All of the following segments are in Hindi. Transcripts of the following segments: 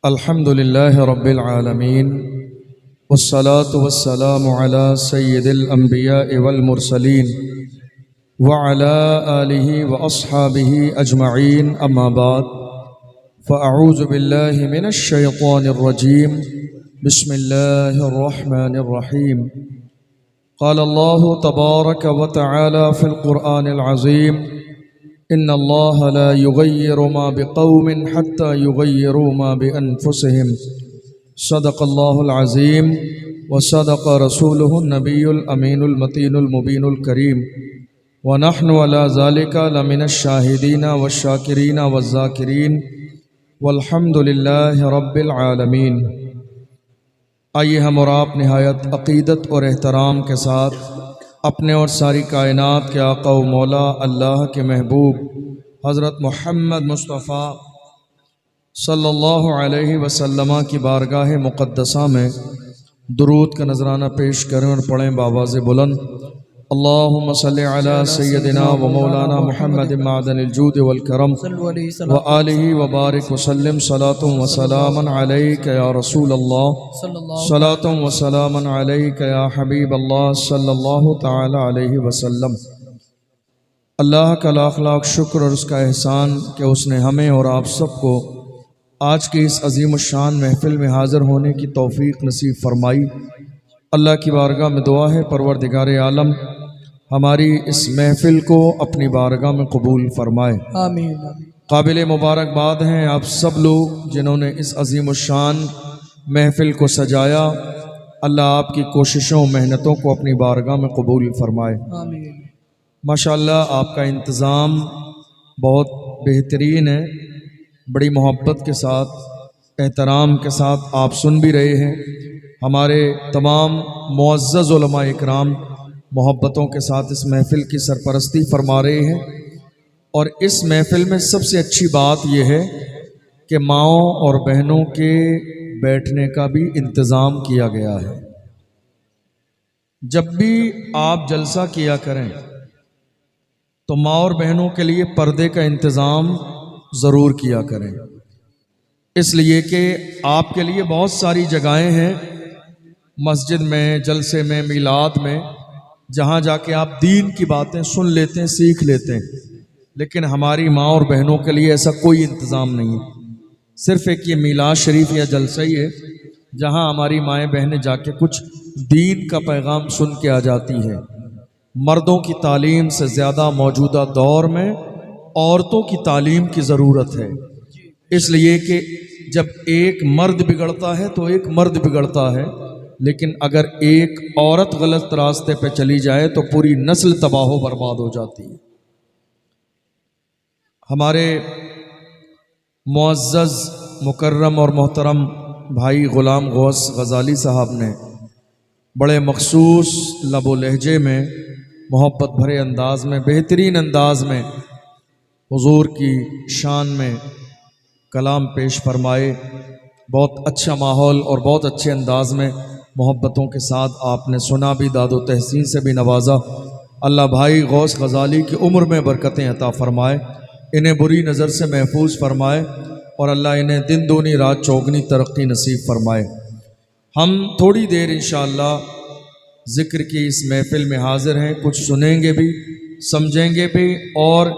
अल्हम्दुलिल्लाहि रब्बिल आलमीन वस्सलातु वस्सलामु अला सय्यिदिल अंबिया'i वल मुरसलीन व अला आलिहि व अस्हाबिहि अजमईन अम्मा बाद फ़अऊज़ु बिल्लाहि मिनश शैतानिर रजीम बिस्मिल्लाहिर रहमानिर रहीम क़ाल अल्लाहु तबारक व तआला फ़िल क़ुरआनिल अज़ीम इन्नल्लाह ला युग़य्यिरु मा बिक़ौमिन हत्ता युग़य्यिरु मा बिअन्फुसिहिम सदक़ल्लाहुल अज़ीम व सदक़ रसूलुहुन नबियुल अमीनुल मतीनुल मुबीनुल करीम व नहनु अला ज़ालिका लमिनश शाहिदीना वश्शाकिरीना वज़्ज़ाकिरीन वल्हम्दुलिल्लाहि रब्बिल आलमीन। आइए हम और आप निहायत अक़ीदत और एहतराम के साथ अपने और सारी कायनात के आका व मौला अल्लाह के महबूब हज़रत मुहम्मद मुस्तफ़ा सल्लल्लाहु अलैहि वसल्लम की बारगाह मुक़द्दसा में दुरूद का नजराना पेश करें और पढ़ें बावाज़ बुलंद अल्लाहुम्मा सल्लि अला सय्यदिना व मौलाना मुहम्मद मादनिल जूद वल करम व आलिहि व बारिक वसल्लम सलातुम व सलामन अलैका या रसूल अल्लाह सलातुम व सलामन अलैका या हबीब अल्लाह सल्लल्लाहु तआला अलैहि वसल्लम। अल्लाह का लाख लाख शुक्र और उसका एहसान कि उसने हमें और आप सबको आज की इस अजीम शान महफिल में हाज़िर होने की तौफीक नसीब फरमाई। अल्लाह की बारगाह में दुआ है परवरदिगार आलम हमारी इस महफिल को अपनी बारगाह में कबूल फरमाए, आमीन। काबिल मुबारकबाद हैं आप सब लोग जिन्होंने इस अजीम शान महफिल को सजाया। अल्लाह आपकी कोशिशों मेहनतों को अपनी बारगाह में कबूल फरमाए, आमीन। माशाअल्लाह आपका इंतज़ाम बहुत बेहतरीन है, बड़ी मोहब्बत के साथ एहतराम के साथ आप सुन भी रहे हैं। हमारे तमाम मुअज़्ज़ज़ उलमा इकराम मोहब्बतों के साथ इस महफ़िल की सरपरस्ती फरमा रहे हैं और इस महफ़िल में सबसे अच्छी बात यह है कि माओं और बहनों के बैठने का भी इंतज़ाम किया गया है। जब भी आप जलसा किया करें तो माँ और बहनों के लिए पर्दे का इंतज़ाम ज़रूर किया करें, इसलिए कि आपके लिए बहुत सारी जगहें हैं मस्जिद में, जलसे में, मिलाद में, जहाँ जाके आप दीन की बातें सुन लेते हैं, सीख लेते हैं। लेकिन हमारी माँ और बहनों के लिए ऐसा कोई इंतज़ाम नहीं है। सिर्फ एक ये मिलाद शरीफ या जलसा ही है जहाँ हमारी माएँ बहनें जाके कुछ दीन का पैगाम सुन के आ जाती है। मर्दों की तालीम से ज़्यादा मौजूदा दौर में औरतों की तालीम की ज़रूरत है, इसलिए कि जब एक मर्द बिगड़ता है तो एक मर्द बिगड़ता है, लेकिन अगर एक औरत गलत रास्ते पे चली जाए तो पूरी नस्ल तबाह बर्बाद हो जाती है। हमारे मुअज़्ज़ज़ मुकर्रम और मोहतरम भाई ग़ुलाम गौस ग़ज़ाली साहब ने बड़े मखसूस लबो लहजे में मोहब्बत भरे अंदाज में, बेहतरीन अंदाज में हुज़ूर की शान में कलाम पेश फरमाए। बहुत अच्छा माहौल और बहुत अच्छे अंदाज में मोहब्बतों के साथ आपने सुना भी, दादो तहसीन से भी नवाजा। अल्लाह भाई गौस ग़ज़ाली की उम्र में बरकतें अता फ़रमाए, इन्हें बुरी नज़र से महफूज फरमाए और अल्लाह इन्हें दिन दूनी रात चौगनी तरक्की नसीब फरमाए। हम थोड़ी देर इंशाअल्लाह ज़िक्र की इस महफिल में हाज़िर हैं, कुछ सुनेंगे भी, समझेंगे भी और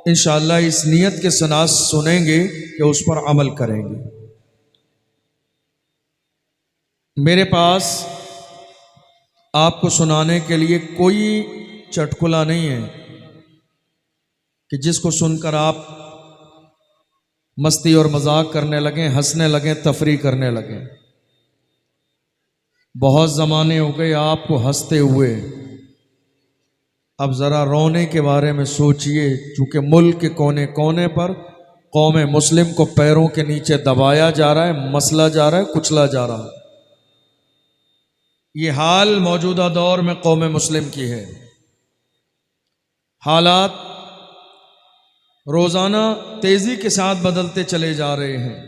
इंशाअल्लाह इस नीयत के साथ सुनेंगे कि उस पर अमल करेंगे। मेरे पास आपको सुनाने के लिए कोई चटकुला नहीं है कि जिसको सुनकर आप मस्ती और मजाक करने लगें, हंसने लगें, तफरी करने लगें। बहुत ज़माने हो गए आपको हंसते हुए, अब ज़रा रोने के बारे में सोचिए, चूँकि मुल्क के कोने कोने पर कौम मुस्लिम को पैरों के नीचे दबाया जा रहा है, मसला जा रहा है, कुचला जा रहा है। ये हाल मौजूदा दौर में कौम मुस्लिम की है। हालात रोज़ाना तेज़ी के साथ बदलते चले जा रहे हैं।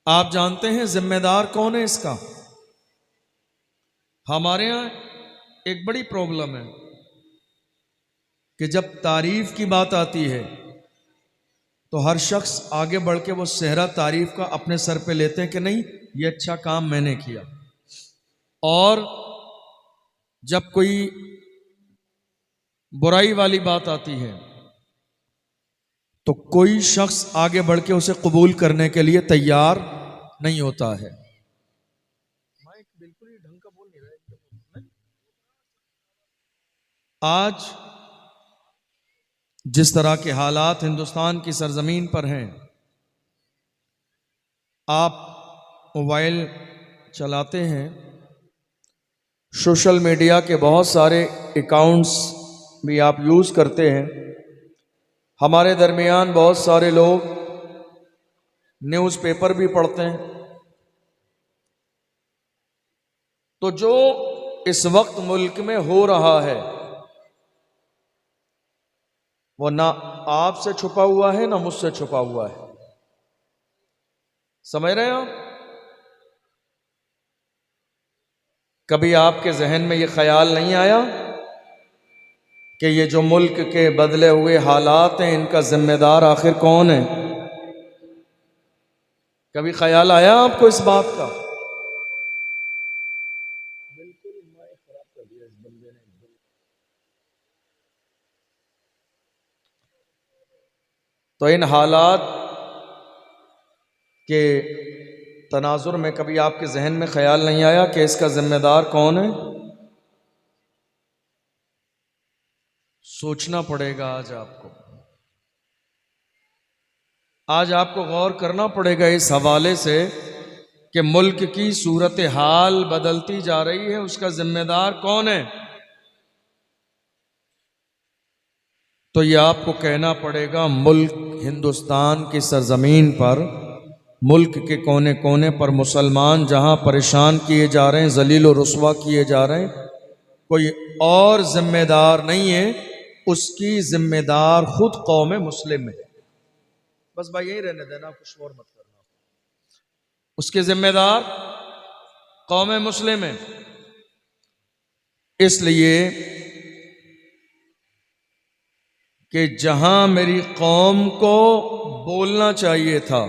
आप जानते हैं जिम्मेदार कौन है इसका? हमारे यहाँ एक बड़ी प्रॉब्लम है कि जब तारीफ की बात आती है तो हर शख्स आगे बढ़ के वो सेहरा तारीफ का अपने सर पे लेते हैं कि नहीं ये अच्छा काम मैंने किया। और जब कोई बुराई वाली बात आती है तो कोई शख्स आगे बढ़ के उसे कबूल करने के लिए तैयार नहीं होता है। माइक बिल्कुल ही ढंग का बोल नहीं रहा है। आज जिस तरह के हालात हिंदुस्तान की सरजमीन पर हैं, आप मोबाइल चलाते हैं, सोशल मीडिया के बहुत सारे अकाउंट्स भी आप यूज़ करते हैं। हमारे दरमियान बहुत सारे लोग न्यूज़पेपर भी पढ़ते हैं। तो जो इस वक्त मुल्क में हो रहा है वो ना आपसे छुपा हुआ है ना मुझसे छुपा हुआ है। समझ रहे हैं आप? कभी आपके जहन में ये ख्याल नहीं आया कि ये जो मुल्क के बदले हुए हालात हैं इनका जिम्मेदार आखिर कौन है? कभी ख्याल आया आपको इस बात का? बिल्कुल माइक खराब कर दिया इस बंदे ने। तो इन हालात के तनाजुर में कभी आपके जहन में ख्याल नहीं आया कि इसका जिम्मेदार कौन है? सोचना पड़ेगा आज आपको गौर करना पड़ेगा इस हवाले से कि मुल्क की सूरत हाल बदलती जा रही है, उसका जिम्मेदार कौन है? तो ये आपको कहना पड़ेगा मुल्क हिंदुस्तान की सरजमीन पर, मुल्क के कोने कोने पर मुसलमान जहां परेशान किए जा रहे हैं, जलील और रुस्वा किए जा रहे हैं, कोई और जिम्मेदार नहीं है, उसकी जिम्मेदार खुद कौम मुस्लिम है। बस भाई यही रहने देना, कुछ और मत करना। उसके जिम्मेदार कौम मुस्लिम है। इसलिए कि जहां मेरी कौम को बोलना चाहिए था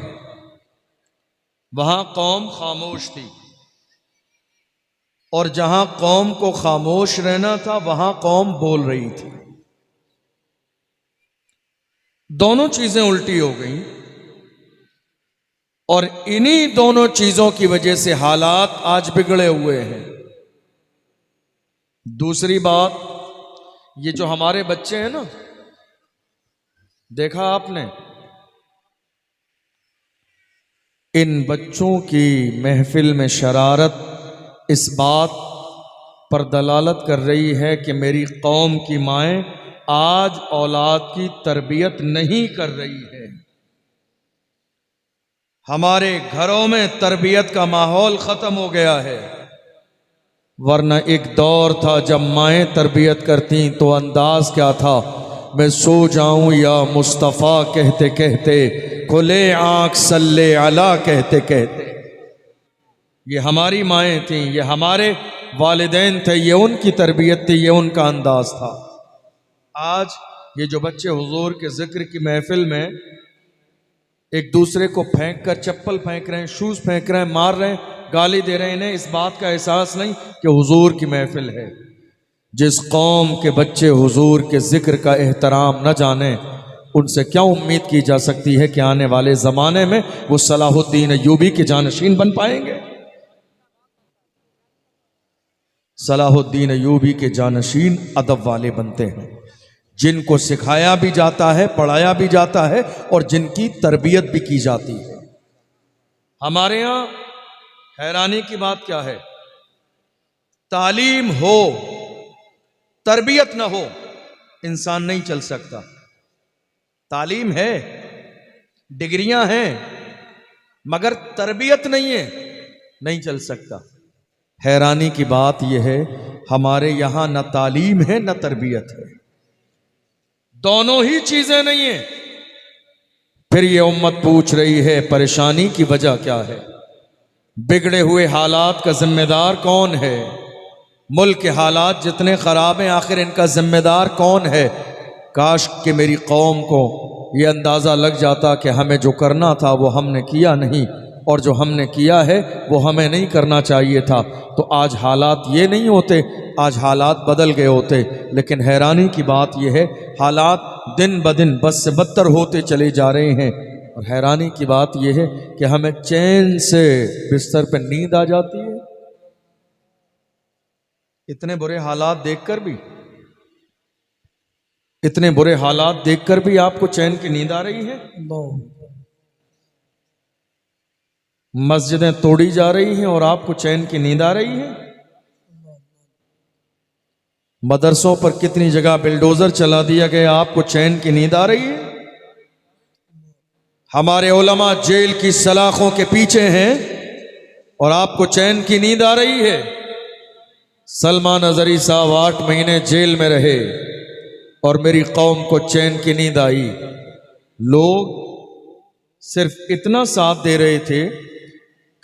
वहां कौम खामोश थी, और जहां कौम को खामोश रहना था वहां कौम बोल रही थी। दोनों चीजें उल्टी हो गई, और इन्हीं दोनों चीजों की वजह से हालात आज बिगड़े हुए हैं। दूसरी बात, ये जो हमारे बच्चे हैं ना, देखा आपने, इन बच्चों की महफिल में शरारत इस बात पर दलालत कर रही है कि मेरी कौम की माएं आज औलाद की तरबियत नहीं कर रही है। हमारे घरों में तरबियत का माहौल खत्म हो गया है, वरना एक दौर था जब माएं तरबियत करती तो अंदाज क्या था, मैं सो जाऊं या मुस्तफ़ा कहते कहते, खुले आंख सल्ले अला कहते कहते। ये हमारी माएँ थीं, ये हमारे वालिदैन थे, ये उनकी तरबियत थी, ये उनका अंदाज था। आज ये जो बच्चे हुजूर के जिक्र की महफिल में एक दूसरे को फेंक कर, चप्पल फेंक रहे हैं, शूज़ फेंक रहे हैं, मार रहे हैं, गाली दे रहे हैं, इन्हें इस बात का एहसास नहीं कि हुजूर की महफिल है। जिस कौम के बच्चे हुजूर के जिक्र का एहतराम न जाने, उनसे क्या उम्मीद की जा सकती है कि आने वाले ज़माने में वो सलाहुद्दीन अय्यूबी के जानशीन बन पाएंगे? सलाहुद्दीन अय्यूबी के जानशीन अदब वाले बनते हैं, जिनको सिखाया भी जाता है, पढ़ाया भी जाता है, और जिनकी तरबियत भी की जाती है। हमारे यहाँ हैरानी की बात क्या है, तालीम हो तरबियत ना हो, इंसान नहीं चल सकता। तालीम है, डिग्रियां हैं, मगर तरबियत नहीं है, नहीं चल सकता। हैरानी की बात यह है, हमारे यहां न तालीम है न तरबियत है, दोनों ही चीजें नहीं है। फिर ये उम्मत पूछ रही है परेशानी की वजह क्या है, बिगड़े हुए हालात का जिम्मेदार कौन है, मुल्क के हालात जितने खराब हैं आखिर इनका जिम्मेदार कौन है? काश कि मेरी कौम को ये अंदाज़ा लग जाता कि हमें जो करना था वो हमने किया नहीं, और जो हमने किया है वो हमें नहीं करना चाहिए था, तो आज हालात ये नहीं होते, आज हालात बदल गए होते। लेकिन हैरानी की बात यह है, हालात दिन ब दिन बद से बदतर होते चले जा रहे हैं। और हैरानी की बात यह है कि हमें चैन से बिस्तर पर नींद आ जाती है। इतने बुरे हालात देखकर भी, इतने बुरे हालात देखकर भी आपको चैन की नींद आ रही है। मस्जिदें तोड़ी जा रही हैं और आपको चैन की नींद आ रही है। मदरसों पर कितनी जगह बिल्डोजर चला दिया गया, आपको चैन की नींद आ रही है। हमारे उलमा जेल की सलाखों के पीछे हैं और आपको चैन की नींद आ रही है। सलमान अजहरी साहब 8 महीने जेल में रहे और मेरी कौम को चैन की नींद आई। लोग सिर्फ इतना साथ दे रहे थे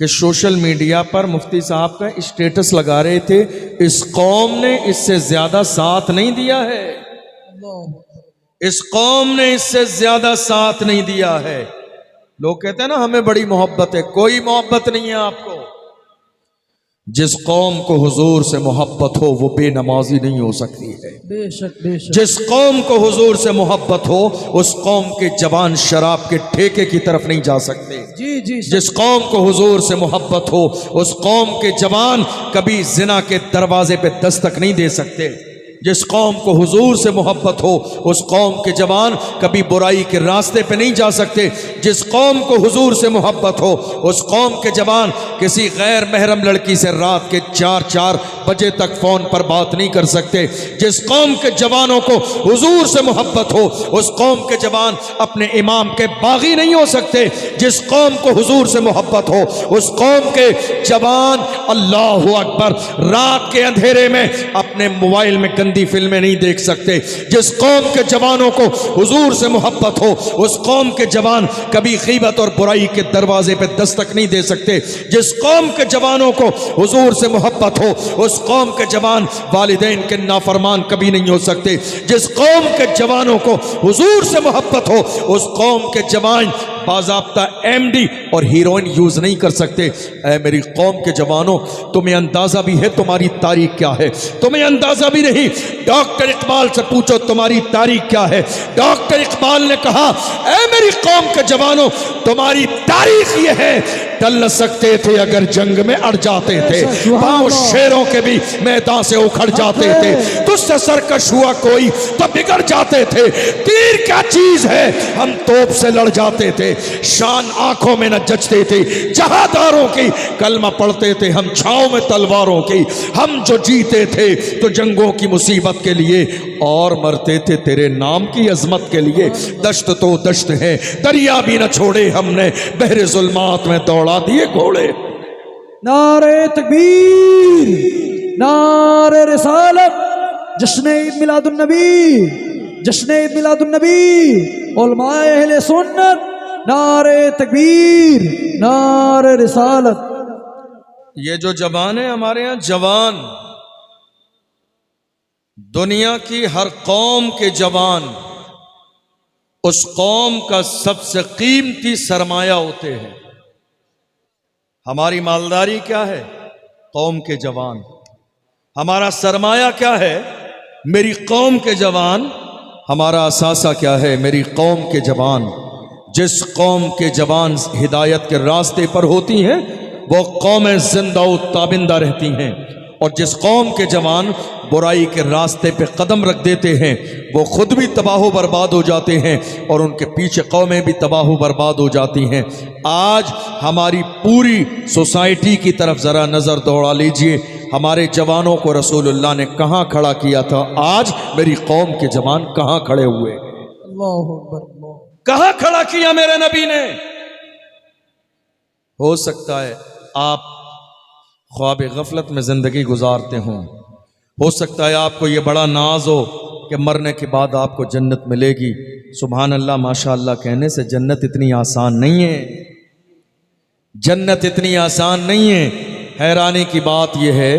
कि सोशल मीडिया पर मुफ्ती साहब का स्टेटस लगा रहे थे। इस कौम ने इससे ज्यादा साथ नहीं दिया है, इस कौम ने इससे ज्यादा साथ नहीं दिया है। लोग कहते हैं ना हमें बड़ी मोहब्बत है, कोई मोहब्बत नहीं है आपको। जिस कौम को हुजूर से मोहब्बत हो वो बेनमाजी नहीं हो सकती है। बेशक बेशक। जिस कौम को हुजूर से मोहब्बत हो उस कौम के जवान शराब के ठेके की तरफ नहीं जा सकते। जी जी। जिस कौम को हुजूर से मोहब्बत हो उस कौम के जवान कभी जिना के दरवाजे पे दस्तक नहीं दे सकते। जिस कौम को हुजूर से मोहब्बत हो उस कौम के जवान कभी बुराई के रास्ते पे नहीं जा सकते। जिस कौम को हुजूर से मोहब्बत हो उस कौम के जवान किसी गैर महरम लड़की से रात के 4-4 बजे तक फ़ोन पर बात नहीं कर सकते। जिस कौम के जवानों को हुजूर से मोहब्बत हो उस कौम के जवान अपने इमाम के बागी नहीं हो सकते। जिस कौम को हुजूर से मोहब्बत हो उस कौम के जवान अल्लाहु अकबर रात के अंधेरे में अपने मोबाइल में गंदी फिल्में नहीं देख सकते। जिस कौम के जवानों को हुजूर से मोहब्बत हो उस कौम के जवान कभी गीबत और बुराई के दरवाजे पे दस्तक नहीं दे सकते। जिस कौम के जवानों को हुजूर से मोहब्बत हो उस कौम के जवान वालिदैन के नाफरमान कभी नहीं हो सकते। जिस कौम के जवानों को हुजूर से मोहब्बत हो उस कौम के जवान बाज़ाब्ता एमडी और हीरोइन यूज नहीं कर सकते। ऐ मेरी कौम के जवानों, तुम्हें अंदाजा भी है तुम्हारी तारीख क्या है? तुम्हें अंदाजा भी नहीं। डॉक्टर इकबाल से पूछो तुम्हारी तारीख क्या है। डॉक्टर इकबाल ने कहा ऐ मेरी कौम के जवानों तुम्हारी तारीख ये है, टल न सकते थे अगर जंग में अड़ जाते थे, पांव शेरों के भी मैदान से उखड़ जाते थे, तुझसे सरकश हुआ कोई तो बिगड़ जाते थे, तीर क्या चीज है हम तोप से लड़ जाते थे, शान आंखों में न जचते थे जहादारों की, कलमा पढ़ते थे हम छांव में तलवारों की, हम जो जीते थे तो जंगों की मुसीबत के लिए और मरते थे तेरे नाम की अजमत के लिए। दश्त तो दश्त है दरिया भी न छोड़े हमने, बहरे जुल्मात में दौड़ा दिए घोड़े। नारे तकबीर, नारे रिसालत, जश्न ईद मिलादुन नबी, जश्न ईद मिलादुन नबी, उलमाए अहले सुन्नत, नारे तकबीर, नारे रिसालत। ये जो जवान है हमारे यहाँ जवान, दुनिया की हर कौम के जवान उस कौम का सबसे कीमती सरमाया होते हैं। हमारी मालदारी क्या है? कौम के जवान। हमारा सरमाया क्या है? मेरी कौम के जवान। हमारा असासा क्या है? मेरी कौम के जवान। जिस कौम के जवान हिदायत के रास्ते पर होती हैं वो कौमें जिंदा व ताबिंदा रहती हैं, और जिस कौम के जवान बुराई के रास्ते पे कदम रख देते हैं वो खुद भी तबाह बर्बाद हो जाते हैं और उनके पीछे कौमें भी तबाह बर्बाद हो जाती हैं। आज हमारी पूरी सोसाइटी की तरफ ज़रा नज़र दौड़ा लीजिए, हमारे जवानों को रसूलुल्लाह ने कहाँ खड़ा किया था, आज मेरी कौम के जवान कहाँ खड़े हुए? अल्लाहु अकबर। कहाँ खड़ा किया मेरे नबी ने? हो सकता है आप ख्वाब गफलत में ज़िंदगी गुजारते हों, हो सकता है आपको ये बड़ा नाज हो कि मरने के बाद आपको जन्नत मिलेगी। सुभान अल्लाह माशाअल्लाह कहने से जन्नत इतनी आसान नहीं है, जन्नत इतनी आसान नहीं है। हैरानी की बात यह है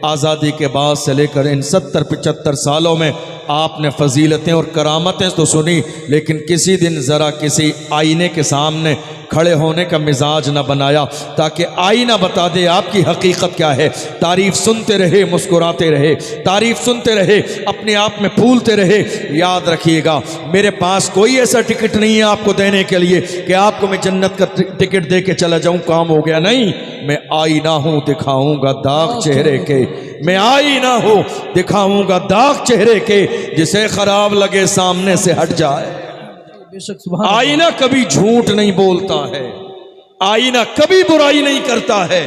आज़ादी के बाद से लेकर इन 70-75 सालों में आपने फजीलतें और करामतें तो सुनी, लेकिन किसी दिन ज़रा किसी आईने के सामने खड़े होने का मिजाज न बनाया, ताकि आईना बता दे आपकी हकीकत क्या है। तारीफ सुनते रहे, मुस्कुराते रहे, तारीफ सुनते रहे, अपने आप में फूलते रहे। याद रखिएगा, मेरे पास कोई ऐसा टिकट नहीं है आपको देने के लिए कि आपको मैं जन्नत का टिकट दे के चला जाऊं, काम हो गया। नहीं, मैं आईना हूं, दिखाऊंगा दाग चेहरे के। मैं आईना हूं, दिखाऊंगा दाग चेहरे के, जिसे खराब लगे सामने से हट जाए। बेशक सुभान आईना कभी झूठ नहीं बोलता है, आईना कभी बुराई नहीं करता है,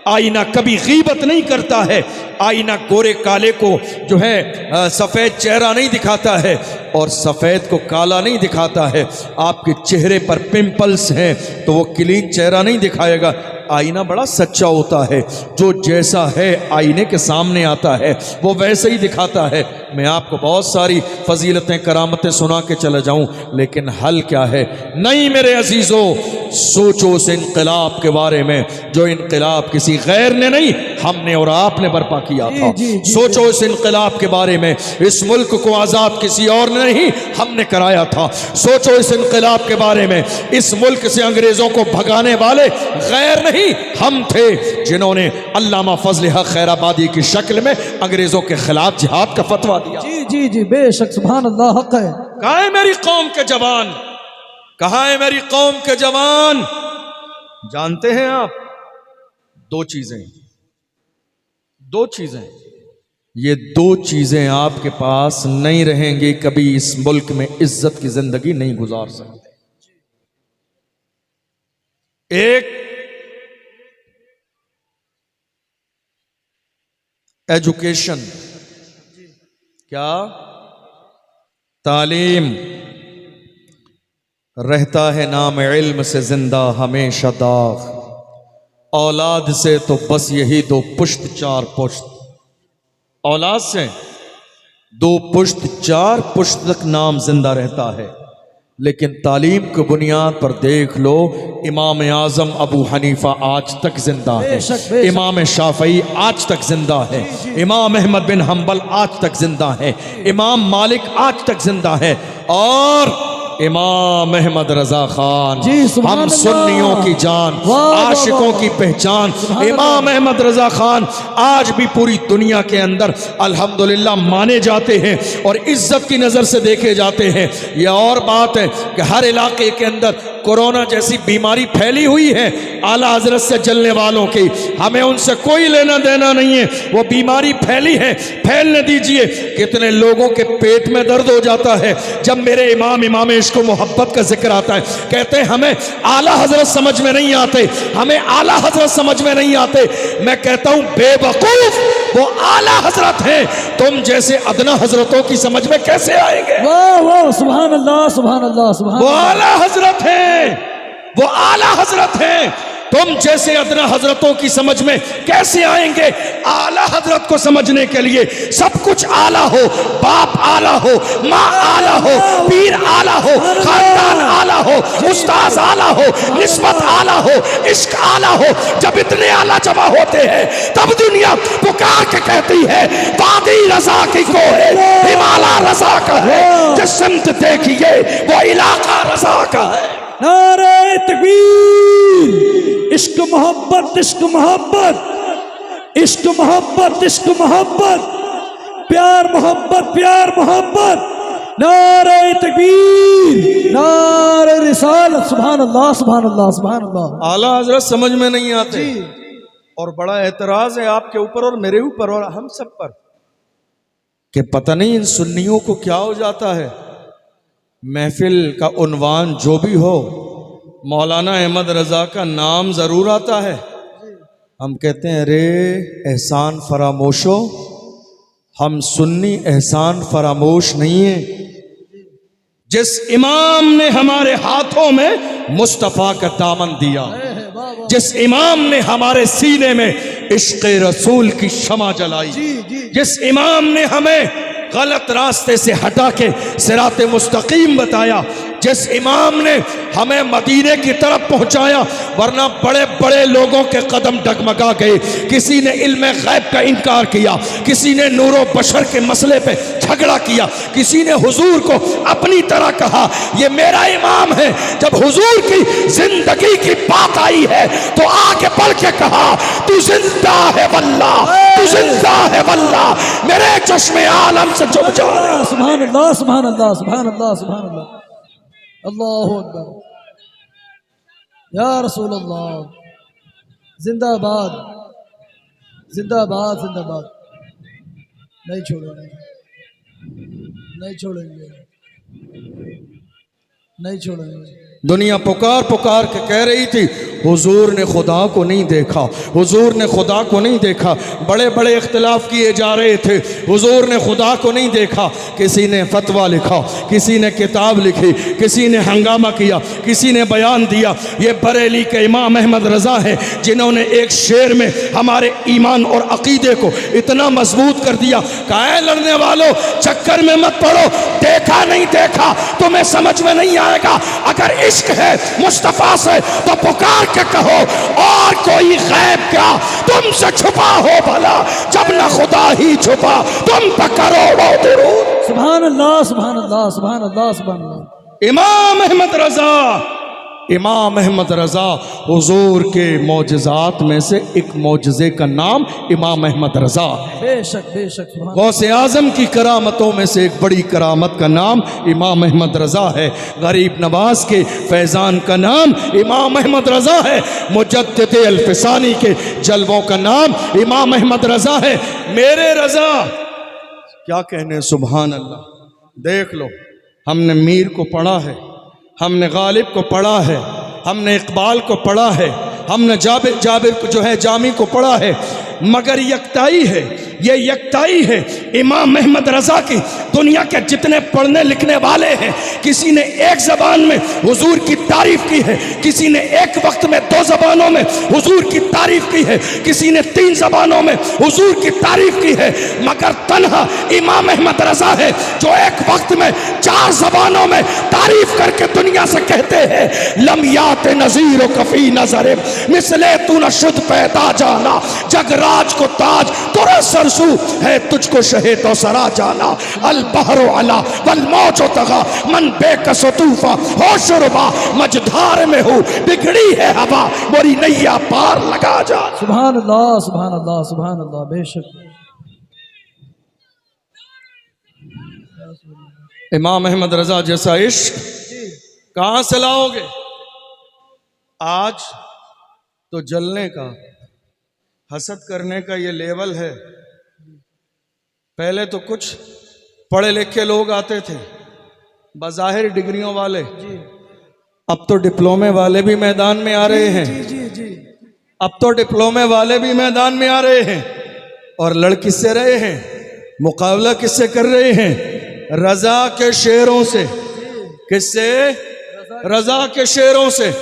आईना कभी गीबत नहीं करता है, आईना गोरे काले को जो है सफ़ेद चेहरा नहीं दिखाता है और सफ़ेद को काला नहीं दिखाता है। आपके चेहरे पर पिंपल्स हैं तो वो क्लीन चेहरा नहीं दिखाएगा। आईना बड़ा सच्चा होता है, जो जैसा है आईने के सामने आता है वो वैसे ही दिखाता है। मैं आपको बहुत सारी फजीलतें करामतें सुना के चला जाऊं, लेकिन हल क्या है? नहीं मेरे अजीज़ों, सोचो उस इनकलाब के बारे में जो इनकलाब किसी गैर ने नहीं, हमने और आपने बर्पा किया था। सोचो इस इनकलाब के बारे में, इस मुल्क को आज़ाद किसी और ने नहीं, हमने कराया था। सोचो इस इनकलाब के बारे में, इस मुल्क से अंग्रेज़ों को भगाने वाले गैर नहीं, हम थे जिन्होंने अल्लामा फजल हक खैराबादी की शक्ल में अंग्रेज़ों के खिलाफ जिहाद का फतवा दिया। जी जी जी, बेशक सुभान अल्लाह, हक है। कहाँ है मेरी कौम के जवान? कहाँ है मेरी कौम के जवान? जानते हैं आप, दो चीजें, ये दो चीजें आपके पास नहीं रहेंगी, कभी इस मुल्क में इज्जत की जिंदगी नहीं गुजार सकते। एक एजुकेशन, क्या? तालीम। रहता है नाम इल्म से जिंदा हमेशा दाग, औलाद से तो बस यही दो पुश्त चार पुश्त। औलाद से दो पुश्त चार पुश्त तक नाम जिंदा रहता है, लेकिन तालीम की बुनियाद पर देख लो, इमाम आज़म अबू हनीफा आज तक जिंदा है, इमाम शाफई आज तक जिंदा है, इमाम अहमद बिन हम्बल आज तक जिंदा है, इमाम मालिक आज तक जिंदा है, और इमाम अहमद रजा खान, हम सुन्नियों की जान, आशिकों की पहचान, इमाम अहमद रजा खान आज भी पूरी दुनिया के अंदर अल्हम्दुलिल्लाह माने जाते हैं और इज्जत की नज़र से देखे जाते हैं। यह और बात है कि हर इलाके के अंदर कोरोना जैसी बीमारी फैली हुई है, आला हजरत से जलने वालों की हमें उनसे कोई लेना देना नहीं है, वो बीमारी फैली है, फैलने दीजिए। कितने लोगों के पेट में दर्द हो जाता है जब मेरे इमाम इश्क मोहब्बत का जिक्र आता है, कहते हैं हमें आला हजरत समझ में नहीं आते, हमें आला हजरत समझ में नहीं आते। मैं कहता हूं बेवकूफ, वो आला हजरत हैं, तुम जैसे अदना हजरतों की समझ में कैसे आएंगे? वाह वाह, सुभान अल्लाह सुभान अल्लाह सुभान। वो आला हजरत हैं, वो आला हजरत हैं, तुम जैसे अदना हजरतों की समझ में कैसे आएंगे? आला हजरत को समझने के लिए सब कुछ आला हो, बाप आला हो, माँ आला हो, पीर आला हो, खानदान आला हो, उस्ताद आला हो, निस्बत आला हो, इश्क आला हो। जब इतने आला जमा होते हैं तब दुनिया पुकार के कहती है वादी रजा की को है, हिमालय रजा का है, जिस सिमत देखिए वो इलाका रजा का है। नारे तकबीर, इश्क मोहब्बत, इश्क मोहब्बत, इश्क मोहब्बत, इश्क मोहब्बत, प्यार मोहब्बत, प्यार मोहब्बत। नारे तकबीर, नारे रिसालत, सुभान अल्लाह सुभान अल्लाह सुभान अल्लाह। आला हजरत समझ में नहीं आते और बड़ा एतराज है आपके ऊपर और मेरे ऊपर और हम सब पर कि पता नहीं इन सुन्नियों को क्या हो जाता है। महफिल का उन्वान जो भी हो, मौलाना अहमद रजा का नाम जरूर आता है, हम कहते हैं अरे एहसान फरामोशो, हम सुन्नी एहसान फरामोश नहीं है। जिस इमाम ने हमारे हाथों में मुस्तफ़ा का दामन दिया, जिस इमाम ने हमारे सीने में इश्क़ रसूल की शमा जलाई, जिस इमाम ने हमें गलत रास्ते से हटा के सिराते मुस्तकीम बताया, जिस इमाम ने हमें मदीने की तरफ पहुंचाया, वरना बड़े बड़े लोगों के कदम डगमगा गए। किसी ने इल्म गैब का इनकार किया, किसी ने नूरो बशर के मसले पे झगड़ा किया, किसी ने हुजूर को अपनी तरह कहा ये मेरा इमाम है। जब हुजूर की जिंदगी की बात आई है तो आगे बढ़ के कहा तू जिंदा है वल्लाह, तू जिंदा है वल्लाह, मेरे चश्मे आलम से चुप जा। सुभान अल्लाह, सुभान अल्लाह, सुभान अल्लाह, सुभान अल्लाह, अल्लाहु अकबर, या रसूल अल्लाह, जिंदाबाद, जिंदाबाद, जिंदाबाद। नहीं छोड़ेंगे, नहीं छोड़ेंगे, नहीं छोड़ेंगे। दुनिया पुकार पुकार के कह रही थी हुजूर ने खुदा को नहीं देखा, हुजूर ने खुदा को नहीं देखा। बड़े बड़े इख्तिलाफ किए जा रहे थे, हुजूर ने खुदा को नहीं देखा। किसी ने फतवा लिखा, किसी ने किताब लिखी, किसी ने हंगामा किया, किसी ने बयान दिया। ये बरेली के इमाम अहमद रज़ा है जिन्होंने एक शेर में हमारे ईमान और अकीदे को इतना मजबूत कर दिया। कहा लड़ने वालों चक्कर में मत पड़ो, देखा नहीं देखा तुम्हें समझ में नहीं आएगा। अगर इश्क है मुस्तफा से तो पुकार के कहो और कोई गैब क्या तुमसे छुपा हो भला, जब न खुदा ही छुपा तुम पर करोड़ों दुरूद। सुभान अल्लाह, सुभान अल्लाह, सुभान अल्लाह, सुभान अल्लाह। इमाम अहमद रजा, इमाम अहमद रजा हुजूर के मौजज़ात में से एक मौजज़े का नाम इमाम अहमद रजा। बेशक बेशक, सुभान गौसे आजम की करामतों में से एक बड़ी करामत का नाम इमाम अहमद रजा है। गरीब नवाज के फैज़ान का नाम इमाम अहमद रजा है। मुजद्दिद अल्फसानी के जलवों का नाम इमाम अहमद रजा है। मेरे रजा क्या कहने, सुभान अल्लाह। देख लो, हमने मीर को पढ़ा है, हमने गालिब को पढ़ा है, हमने इकबाल को पढ़ा है, हमने जाबिर जाबिर को जो है जामी को पढ़ा है, मगर यकताई है, ये यकताई है इमाम अहमद रजा की। दुनिया के जितने पढ़ने लिखने वाले हैं, किसी ने एक जबान में हुजूर की तारीफ की है, किसी ने एक वक्त में 2 जबानों में हुजूर की तारीफ की है, किसी ने 3 जबानों में हुजूर की तारीफ की है, मगर तन्हा इमाम अहमद रजा है जो एक वक्त में 4 जबानों में तारीफ करके दुनिया से कहते हैं लम्यात नजीर कफी नजर मिसले तू न शुद्ध पैदा जाना, जगराज को ताज तुरा सरसू है तुझको शहे तो सरा जाना। अल बहरो अला वल मौजो तगा मन बेकसो तूफा होशुरबा मझधार में हूँ बिगड़ी है हवा मोरी नैया पार लगा जा। सुभान अल्लाह, सुभान अल्लाह, सुभान अल्लाह, बेशक। इमाम अहमद रजा जैसा इश्क कहाँ से लाओगे? आज तो जलने का, हसद करने का ये लेवल है। पहले तो कुछ पढ़े लिखे लोग आते थे, बज़ाहिर डिग्रियों वाले, अब तो डिप्लोमे वाले भी मैदान में आ रहे हैं। जी जी जी, अब तो डिप्लोमे वाले भी मैदान में आ रहे हैं। और लड़ किससे रहे हैं? मुकाबला किससे कर रहे हैं? रजा के शेरों से। किससे? रजा के शेरों से।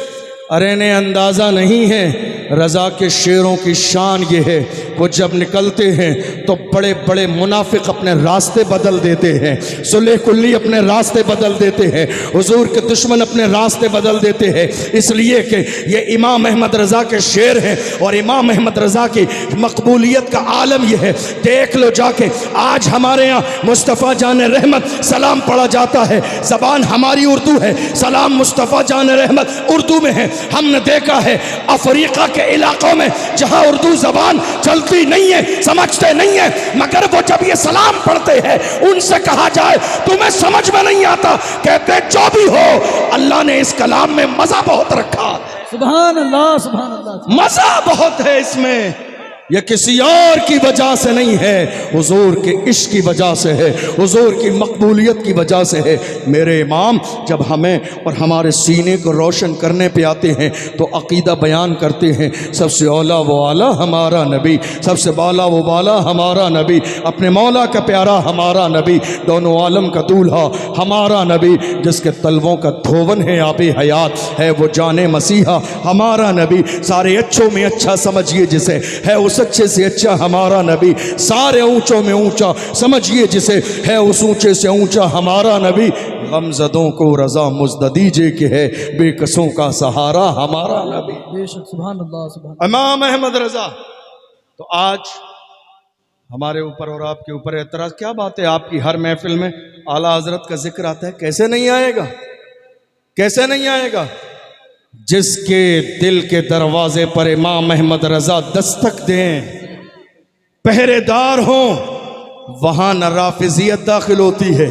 अरे ने अंदाज़ा नहीं है, रजा के शेरों की शान ये है, वो जब निकलते हैं तो बड़े बड़े मुनाफिक अपने रास्ते बदल देते हैं, सुलह कुल्ली अपने रास्ते बदल देते हैं, हुजूर के दुश्मन अपने रास्ते बदल देते हैं। इसलिए कि ये इमाम अहमद रज़ा के शेर हैं और इमाम अहमद रज़ा की मकबूलियत का आलम ये है। देख लो जाके, आज हमारे यहाँ मुस्तफ़ा जान रहमत सलाम पढ़ा जाता है, ज़बान हमारी उर्दू है, सलाम मुस्तफ़ा जान रहमत उर्दू में है। हमने देखा है अफ्रीका के इलाकों में जहां उर्दू जबान चलती नहीं है, समझते नहीं है, मगर वो जब ये सलाम पढ़ते हैं उनसे कहा जाए तुम्हें समझ में नहीं आता, कहते जो भी हो अल्लाह ने इस कलाम में मजा बहुत रखा। सुभान अल्लाह, सुभान अल्लाह, मजा बहुत है इसमें। यह किसी और की वजह से नहीं है, हुजूर के इश्क की वजह से है, हुजूर की मकबूलियत की वजह से है। मेरे इमाम जब हमें और हमारे सीने को रोशन करने पे आते हैं तो अकीदा बयान करते हैं, सबसे औला वो आला हमारा नबी, सबसे बाला वो बाला हमारा नबी, अपने मौला का प्यारा हमारा नबी, दोनों आलम का दूल्हा हमारा नबी, जिसके तलवों का धोवन है आबे हयात है वो जाने मसीहा हमारा नबी। सारे अच्छों में अच्छा समझिए जिसे है उसे अच्छे से अच्छा हमारा नबी, सारे ऊंचों में ऊंचा समझिए जिसे, है उस ऊंचे से ऊंचा हमारा नबी। गमजदों को रजा मुजदीजे के है, बेकसों का सहारा हमारा नबी। बेशक सुभान अल्लाह सुभान इमाम अहमद रजा। तो आज हमारे ऊपर और आपके ऊपर एतराज, क्या बात है, आपकी हर महफिल में आला हजरत का जिक्र आता है, कैसे नहीं आएगा, कैसे नहीं आएगा। जिसके दिल के दरवाजे पर इमाम अहमद रजा दस्तक दें, पहरेदार हों, वहां न राफिजियत दाखिल होती है,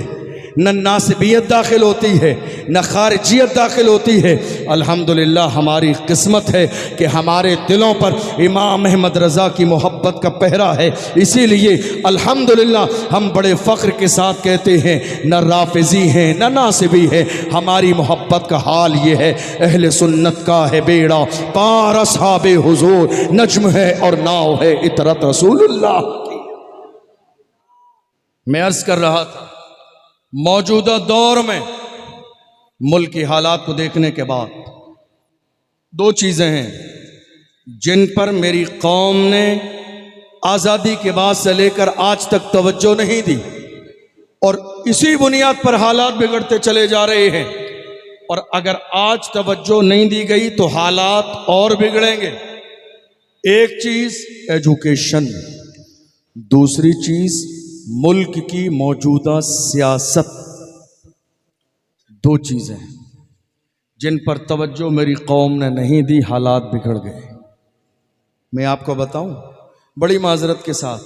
न नासिबियत दाखिल होती है, न खारिजियत दाखिल होती है। अल्हम्दुलिल्लाह हमारी किस्मत है कि हमारे दिलों पर इमाम अहमद रज़ा की मोहब्बत का पहरा है। इसीलिए अल्हम्दुलिल्लाह हम बड़े फ़ख्र के साथ कहते हैं, न राफिजी हैं न नासिबी है, हमारी मोहब्बत का हाल ये है। अहले सुन्नत का है बेड़ा पार अस्हाबे हुजूर, नज्म है और नाव है इतरत रसूलुल्लाह की। मैं अर्ज़ कर रहा था, मौजूदा दौर में मुल्क की हालात को देखने के बाद दो चीज़ें हैं जिन पर मेरी कौम ने आज़ादी के बाद से लेकर आज तक तवज्जो नहीं दी, और इसी बुनियाद पर हालात बिगड़ते चले जा रहे हैं। और अगर आज तवज्जो नहीं दी गई तो हालात और बिगड़ेंगे। एक चीज़ एजुकेशन, दूसरी चीज़ मुल्क की मौजूदा सियासत। दो चीज़ें जिन पर तवज्जो मेरी कौम ने नहीं दी, हालात बिगड़ गए। मैं आपको बताऊं बड़ी माजरत के साथ,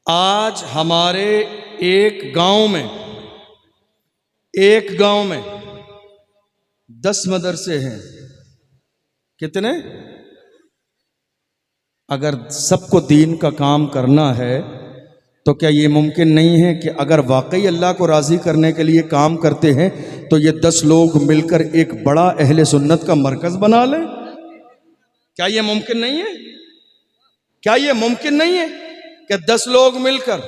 आज हमारे एक गांव में 10 मदरसे हैं। कितने? अगर सबको दीन का काम करना है तो क्या ये मुमकिन नहीं है कि अगर वाकई अल्लाह को राज़ी करने के लिए काम करते हैं तो ये 10 लोग मिलकर एक बड़ा अहले सुन्नत का मरकज़ बना लें? क्या ये मुमकिन नहीं है? क्या ये मुमकिन नहीं है कि 10 लोग मिलकर?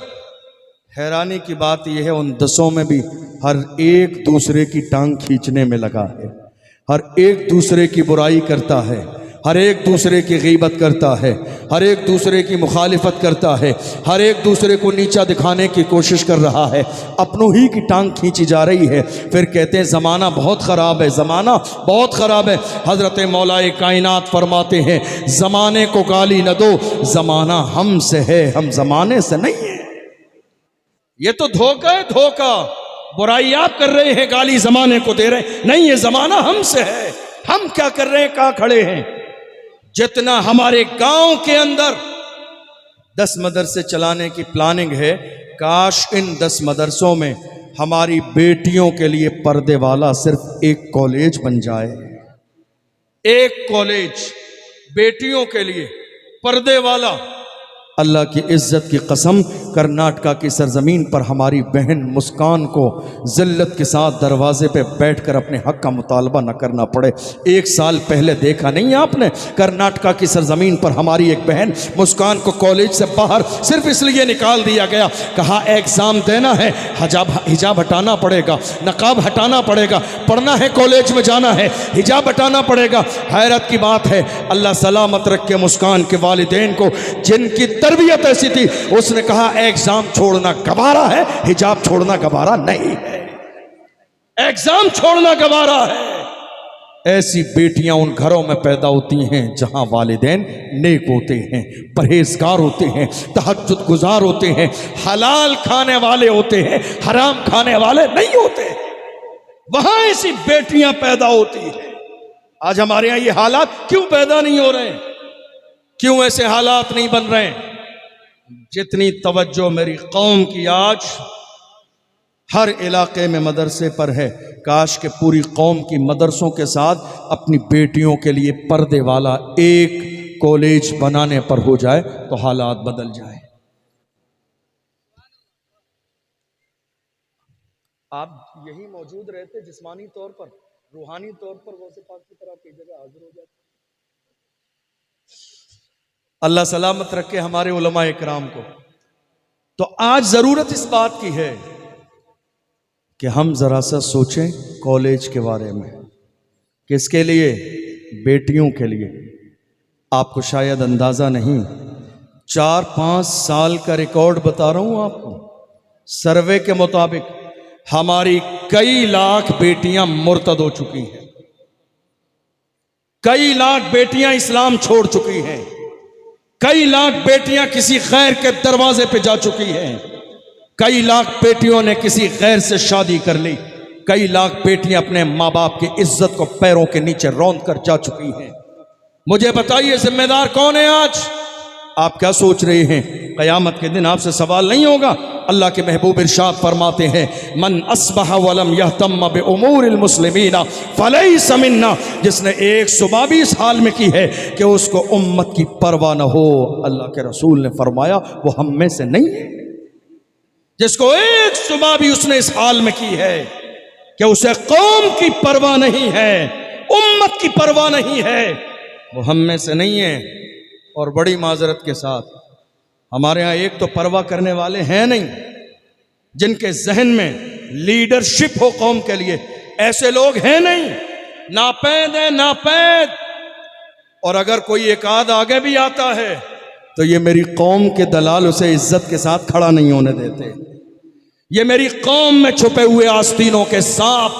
हैरानी की बात यह है, उन 10 में भी हर एक दूसरे की टांग खींचने में लगा है, हर एक दूसरे की बुराई करता है, हर एक दूसरे की गीबत करता है, हर एक दूसरे की मुखालिफत करता है, हर एक दूसरे को नीचा दिखाने की कोशिश कर रहा है, अपनों ही की टांग खींची जा रही है। फिर कहते हैं ज़माना बहुत ख़राब है, ज़माना बहुत ख़राब है। हज़रत मौलाए कायनात फरमाते हैं, ज़माने को गाली न दो, ज़माना हमसे है, हम ज़माने से नहीं है। ये तो धोखा है, धोखा। बुराई आप कर रहे हैं, गाली ज़माने को दे रहे हैं। नहीं, ये ज़माना हमसे है। हम क्या कर रहे हैं, कहाँ खड़े हैं? जितना हमारे गांव के अंदर 10 मदरसे चलाने की प्लानिंग है, काश इन 10 मदरसों में हमारी बेटियों के लिए पर्दे वाला सिर्फ एक कॉलेज बन जाए। एक कॉलेज बेटियों के लिए पर्दे वाला। अल्लाह की इज्जत की कसम, कर्नाटका की सरजमीन पर हमारी बहन मुस्कान को जिल्लत के साथ दरवाजे पे बैठकर अपने हक का मुतालबा न करना पड़े। 1 साल पहले देखा नहीं आपने, कर्नाटका की सरजमीन पर हमारी एक बहन मुस्कान को कॉलेज से बाहर सिर्फ इसलिए निकाल दिया गया, कहा एग्ज़ाम देना है, हिजाब हटाना पड़ेगा, नकाब हटाना पड़ेगा, पढ़ना है, कॉलेज में जाना है, हिजाब हटाना पड़ेगा। हैरत की बात है, अल्लाह सलामत रखे मुस्कान के वालिदैन को, जिनकी तरबियत ऐसी थी, उसने कहा एग्जाम छोड़ना गवारा है, हिजाब छोड़ना गवारा नहीं है। एग्जाम छोड़ना गवारा है। ऐसी बेटियां उन घरों में पैदा होती हैं जहां वालिदैन नेक होते हैं, परहेजगार होते हैं, तहज्जुद गुजार होते हैं, हलाल खाने वाले होते हैं, हराम खाने वाले नहीं होते। वहां ऐसी बेटियां पैदा होती हैं। आज हमारे यहां ये हालात क्यों पैदा नहीं हो रहे हैं? क्यों ऐसे हालात नहीं बन रहे हैं? जितनी तवज्जो मेरी कौम की आज हर इलाके में मदरसे पर है, काश के पूरी कौम की मदरसों के साथ अपनी बेटियों के लिए पर्दे वाला एक कॉलेज बनाने पर हो जाए तो हालात बदल जाए। आप यही मौजूद रहते, जिस्मानी तौर पर, रूहानी तौर पर गौसे पाक की तरह कई जगह हाजिर हो जाते। अल्लाह सलामत रखे हमारे उलमा इकराम को। तो आज जरूरत इस बात की है कि हम जरा सा सोचें कॉलेज के बारे में। किसके लिए? बेटियों के लिए। आपको शायद अंदाजा नहीं, 4-5 साल का रिकॉर्ड बता रहा हूं आपको। सर्वे के मुताबिक हमारी कई लाख बेटियां मुर्तद हो चुकी हैं, कई लाख बेटियां इस्लाम छोड़ चुकी हैं, कई लाख बेटियां किसी गैर के दरवाजे पे जा चुकी हैं, कई लाख बेटियों ने किसी गैर से शादी कर ली, कई लाख बेटियां अपने माँ बाप की इज्जत को पैरों के नीचे रौंद कर जा चुकी हैं। मुझे बताइए जिम्मेदार कौन है आज? आप क्या सोच रहे हैं क़यामत के दिन आपसे सवाल नहीं होगा? अल्लाह के महबूब इरशाद फरमाते हैं, मन अस्बह वलम यहतम बि उमूरिल मुस्लिमीना फलैसा मिन्ना, जिसने एक सुबह भी इस हाल में की है कि उसको उम्मत की परवाह न हो, अल्लाह के रसूल ने फरमाया वो हम में से नहीं है। जिसको एक सुबह भी उसने इस हाल में की है कि उसे कौम की परवाह नहीं है, उम्मत की परवाह नहीं है, वो हम में से नहीं है। और बड़ी माजरत के साथ हमारे यहाँ एक तो परवाह करने वाले हैं नहीं, जिनके जहन में लीडरशिप हो कौम के लिए, ऐसे लोग हैं नहीं, नापैद है नापैद। और अगर कोई एक आध आगे भी आता है तो ये मेरी कौम के दलाल उसे इज्जत के साथ खड़ा नहीं होने देते। ये मेरी कौम में छुपे हुए आस्तीनों के सांप,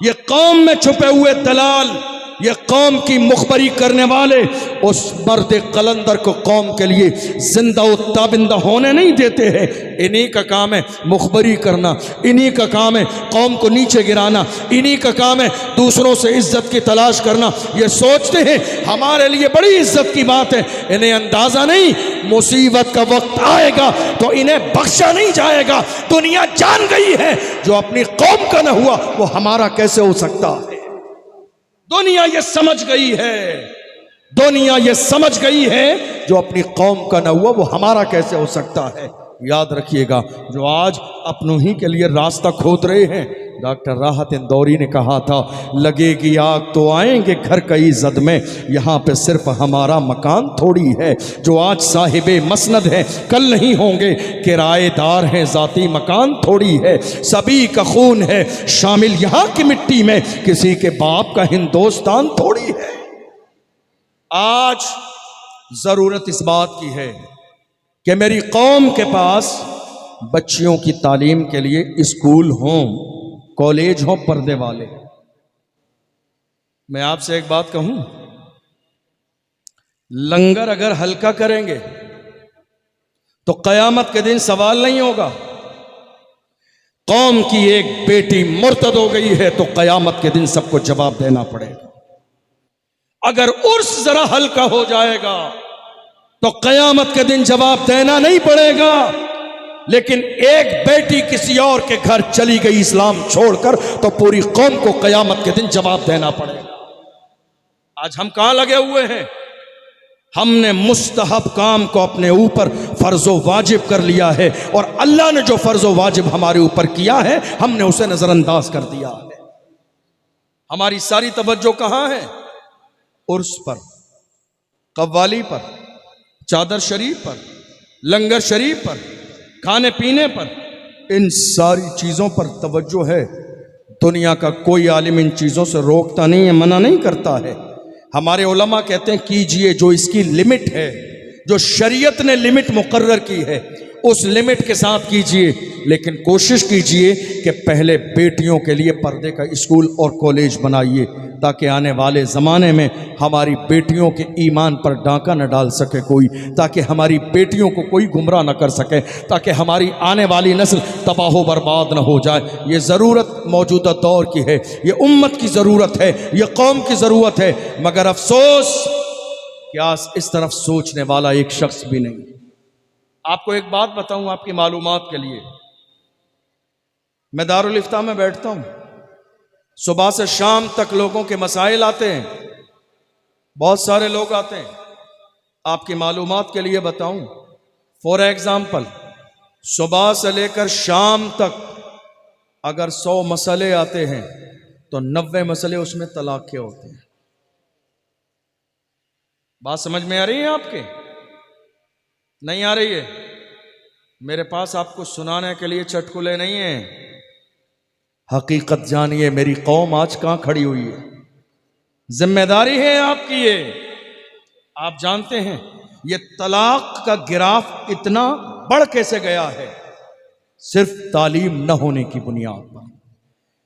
ये कौम में छुपे हुए दलाल, ये कौम की मुखबरी करने वाले उस मर्द कलंदर को कौम के लिए जिंदा व ताबिंदा होने नहीं देते हैं। इन्हीं का काम है मुखबरी करना, इन्हीं का काम है कौम को नीचे गिराना, इन्हीं का काम है दूसरों से इज्जत की तलाश करना। ये सोचते हैं हमारे लिए बड़ी इज्जत की बात है, इन्हें अंदाजा नहीं मुसीबत का वक्त आएगा तो इन्हें बख्शा नहीं जाएगा। दुनिया जान गई है जो अपनी कौम का न हुआ वो हमारा कैसे हो सकता है। दुनिया ये समझ गई है, दुनिया ये समझ गई है जो अपनी कौम का न हुआ वो हमारा कैसे हो सकता है। याद रखिएगा, जो आज अपनों ही के लिए रास्ता खोद रहे हैं, डॉक्टर राहत इंदौरी ने कहा था, लगेगी आग तो आएंगे घर कई जद में, यहाँ पे सिर्फ हमारा मकान थोड़ी है। जो आज साहिबे मसनद है कल नहीं होंगे, किराएदार हैं ज़ाती मकान थोड़ी है। सभी का खून है शामिल यहाँ की मिट्टी में, किसी के बाप का हिंदुस्तान थोड़ी है। आज ज़रूरत इस बात की है कि मेरी कौम के पास बच्चियों की तालीम के लिए स्कूल हों, कॉलेज हों पर्दे वाले। मैं आपसे एक बात कहूं, लंगर अगर हल्का करेंगे तो क़यामत के दिन सवाल नहीं होगा। कौम की एक बेटी मुर्तद हो गई है तो क़यामत के दिन सबको जवाब देना पड़ेगा। अगर उर्स जरा हल्का हो जाएगा तो क़यामत के दिन जवाब देना नहीं पड़ेगा। लेकिन एक बेटी किसी और के घर चली गई इस्लाम छोड़कर तो पूरी कौम को क़यामत के दिन जवाब देना पड़ेगा। आज हम कहां लगे हुए हैं? हमने मुस्तहब काम को अपने ऊपर फर्जो वाजिब कर लिया है और अल्लाह ने जो फर्जो वाजिब हमारे ऊपर किया है हमने उसे नजरअंदाज कर दिया है। हमारी सारी तवज्जो कहां है? उर्स पर, कव्वाली पर, चादर शरीफ पर, लंगर शरीफ पर, खाने पीने पर, इन सारी चीज़ों पर तवज्जो है। दुनिया का कोई आलिम इन चीज़ों से रोकता नहीं है, मना नहीं करता है। हमारे उलमा कहते हैं कीजिए, जो इसकी लिमिट है, जो शरीयत ने लिमिट मुकर्रर की है उस लिमिट के साथ कीजिए। लेकिन कोशिश कीजिए कि पहले बेटियों के लिए पर्दे का स्कूल और कॉलेज बनाइए ताकि आने वाले ज़माने में हमारी बेटियों के ईमान पर डाका न डाल सके कोई, ताकि हमारी बेटियों को कोई गुमराह न कर सके, ताकि हमारी आने वाली नस्ल तबाह बर्बाद न हो जाए। ये ज़रूरत मौजूदा दौर की है, ये उम्मत की ज़रूरत है, ये कौम की ज़रूरत है। मगर अफसोस कि आज इस तरफ सोचने वाला एक शख्स भी नहीं। आपको एक बात बताऊं आपकी मालूमात के लिए, मैं दारुल इफ्ता में बैठता हूं, सुबह से शाम तक लोगों के मसाइल आते हैं, बहुत सारे लोग आते हैं। आपकी मालूमात के लिए बताऊं, फॉर एग्जाम्पल सुबह से लेकर शाम तक अगर 100 मसले आते हैं तो 90 मसले उसमें तलाक के होते हैं। बात समझ में आ रही है आपके? नहीं आ रही है? मेरे पास आपको सुनाने के लिए चटकुले नहीं हैं, हकीकत जानिए मेरी कौम आज कहां खड़ी हुई है। जिम्मेदारी है आपकी ये। आप जानते हैं ये तलाक का गिराफ इतना बढ़ कैसे गया है? सिर्फ तालीम न होने की बुनियाद पर।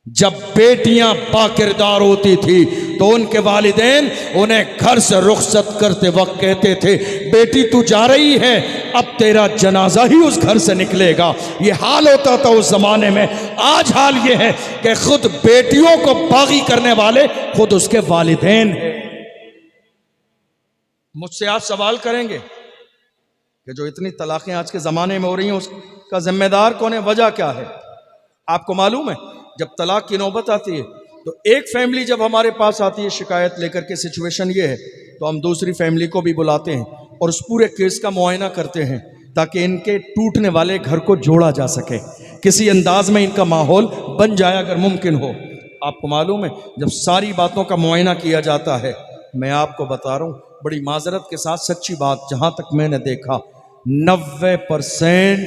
जब बेटियां बाकिरदार होती थी तो उनके वालिदैन उन्हें घर से रुखसत करते वक्त कहते थे, बेटी तू जा रही है, अब तेरा जनाजा ही उस घर से निकलेगा। ये हाल होता था उस जमाने में। आज हाल ये है कि खुद बेटियों को बागी करने वाले खुद उसके वालिदैन हैं। मुझसे आप सवाल करेंगे कि जो इतनी तलाक़ें आज के ज़माने में हो रही हैं उसका जिम्मेदार कौन है, वजह क्या है? आपको मालूम है, जब तलाक की नौबत आती है तो एक फैमिली जब हमारे पास आती है शिकायत लेकर के, सिचुएशन ये है, तो हम दूसरी फैमिली को भी बुलाते हैं और उस पूरे केस का मुआयना करते हैं ताकि इनके टूटने वाले घर को जोड़ा जा सके, किसी अंदाज में इनका माहौल बन जाए अगर मुमकिन हो। आपको मालूम है, जब सारी बातों का मुआयना किया जाता है, मैं आपको बता रहा हूँ बड़ी माजरत के साथ सच्ची बात, जहाँ तक मैंने देखा 90%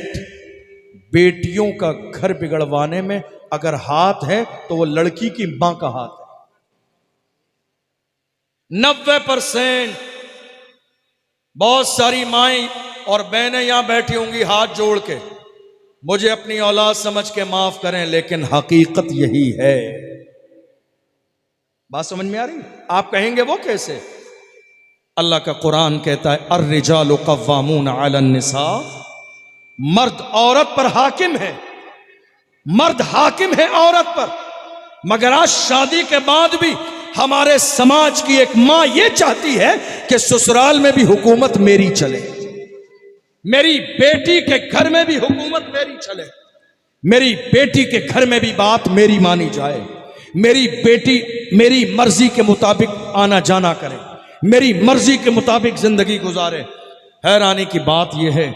बेटियों का घर बिगड़वाने में अगर हाथ है तो वो लड़की की मां का हाथ है। 90%। बहुत सारी माएं और बहनें यहां बैठी होंगी हाथ जोड़ के, मुझे अपनी औलाद समझ के माफ करें, लेकिन हकीकत यही है। बात समझ में आ रही? आप कहेंगे वो कैसे? अल्लाह का कुरान कहता है, अर्रिजालु कव्वामून अलन निसा, मर्द औरत पर हाकिम है, मर्द हाकिम है औरत पर। मगर आज शादी के बाद भी हमारे समाज की एक मां यह चाहती है कि ससुराल में भी हुकूमत मेरी चले, मेरी बेटी के घर में भी हुकूमत मेरी चले, मेरी बेटी के घर में भी बात मेरी मानी जाए, मेरी बेटी मेरी मर्जी के मुताबिक आना जाना करे, मेरी मर्जी के मुताबिक जिंदगी गुजारे। हैरानी की बात यह है,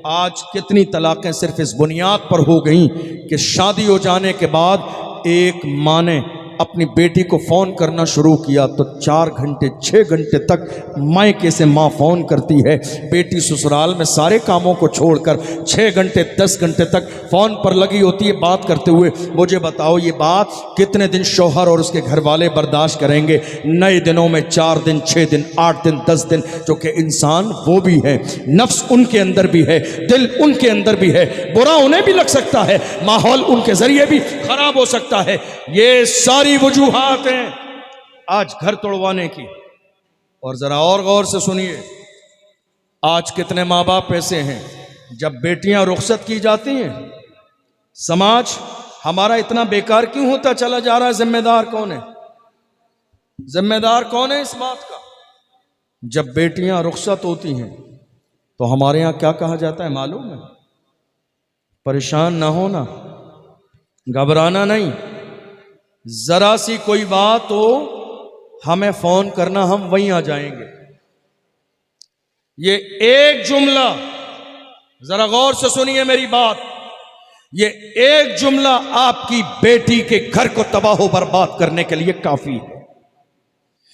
आज कितनी तलाक़ें सिर्फ इस बुनियाद पर हो गई कि शादी हो जाने के बाद एक माँ ने अपनी बेटी को फ़ोन करना शुरू किया तो 4 घंटे 6 घंटे तक मायके से माँ फ़ोन करती है, बेटी ससुराल में सारे कामों को छोड़कर 6 घंटे 10 घंटे तक फ़ोन पर लगी होती है बात करते हुए। मुझे बताओ ये बात कितने दिन शौहर और उसके घर वाले बर्दाश्त करेंगे? नए दिनों में 4 दिन 6 दिन 8 दिन 10 दिन, जो कि इंसान वो भी है, नफ्स उनके अंदर भी है, दिल उनके अंदर भी है, बुरा उन्हें भी लग सकता है, माहौल उनके ज़रिए भी ख़राब हो सकता है। ये सारी वजूहात हैं आज घर तोड़वाने की। और जरा और गौर से सुनिए, आज कितने माँ बाप ऐसे हैं, जब बेटियां रुखसत की जाती हैं, समाज हमारा इतना बेकार क्यों होता चला जा रहा है? जिम्मेदार कौन है? जिम्मेदार कौन है इस बात का? जब बेटियां रुखसत होती हैं तो हमारे यहां क्या कहा जाता है मालूम है? परेशान ना होना, घबराना नहीं, जरा सी कोई बात हो हमें फोन करना, हम वहीं आ जाएंगे। ये एक जुमला, जरा गौर से सुनिए मेरी बात, ये एक जुमला आपकी बेटी के घर को तबाह बर्बाद करने के लिए काफी है।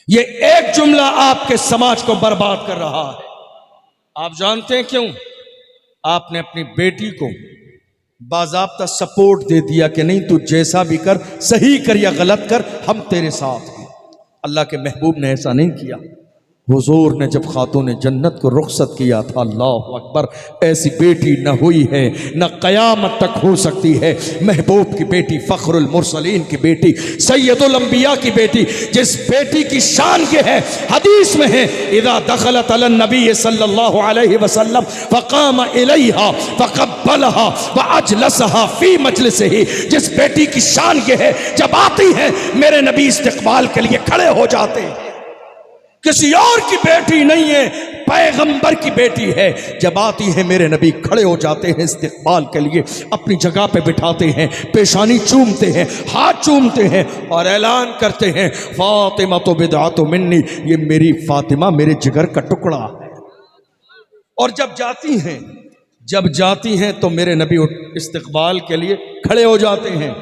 ये एक जुमला आपके समाज को बर्बाद कर रहा है। आप जानते हैं क्यों? आपने अपनी बेटी को बाज़ाब्ता सपोर्ट दे दिया कि नहीं तू जैसा भी कर, सही कर या गलत कर, हम तेरे साथ हैं। अल्लाह के महबूब ने ऐसा नहीं किया। हुजूर ने जब खातून जन्नत को रुखसत किया था, अल्लाह अकबर, ऐसी बेटी न हुई है न क़यामत तक हो सकती है। महबूब की बेटी, फ़ख्रुल मुरसलीन की बेटी, सैयदुल अंबिया की बेटी, जिस बेटी की शान ये है, हदीस में है, इज़ा दखलत अलन नबी सल्लल्लाहु अलैहि वसल्लम फ़क़ाम इलैहा फ़क़ब्बलहा व अजलसहा फ़ी मजलिसिही। जिस बेटी की शान ये है, जब आती है मेरे नबी इस्तक़बाल के लिए खड़े हो जाते हैं। किसी और की बेटी नहीं है, पैगंबर की बेटी है। जब आती है मेरे नबी खड़े हो जाते हैं इस्तक़बाल के लिए, अपनी जगह पे बिठाते हैं, पेशानी चूमते हैं, हाथ चूमते हैं और ऐलान करते हैं, फातिमा तो बिदअतु मिन्नी, ये मेरी फातिमा मेरे जिगर का टुकड़ा है। और जब जाती हैं तो मेरे नबी इस्तक़बाल के लिए खड़े हो जाते हैं।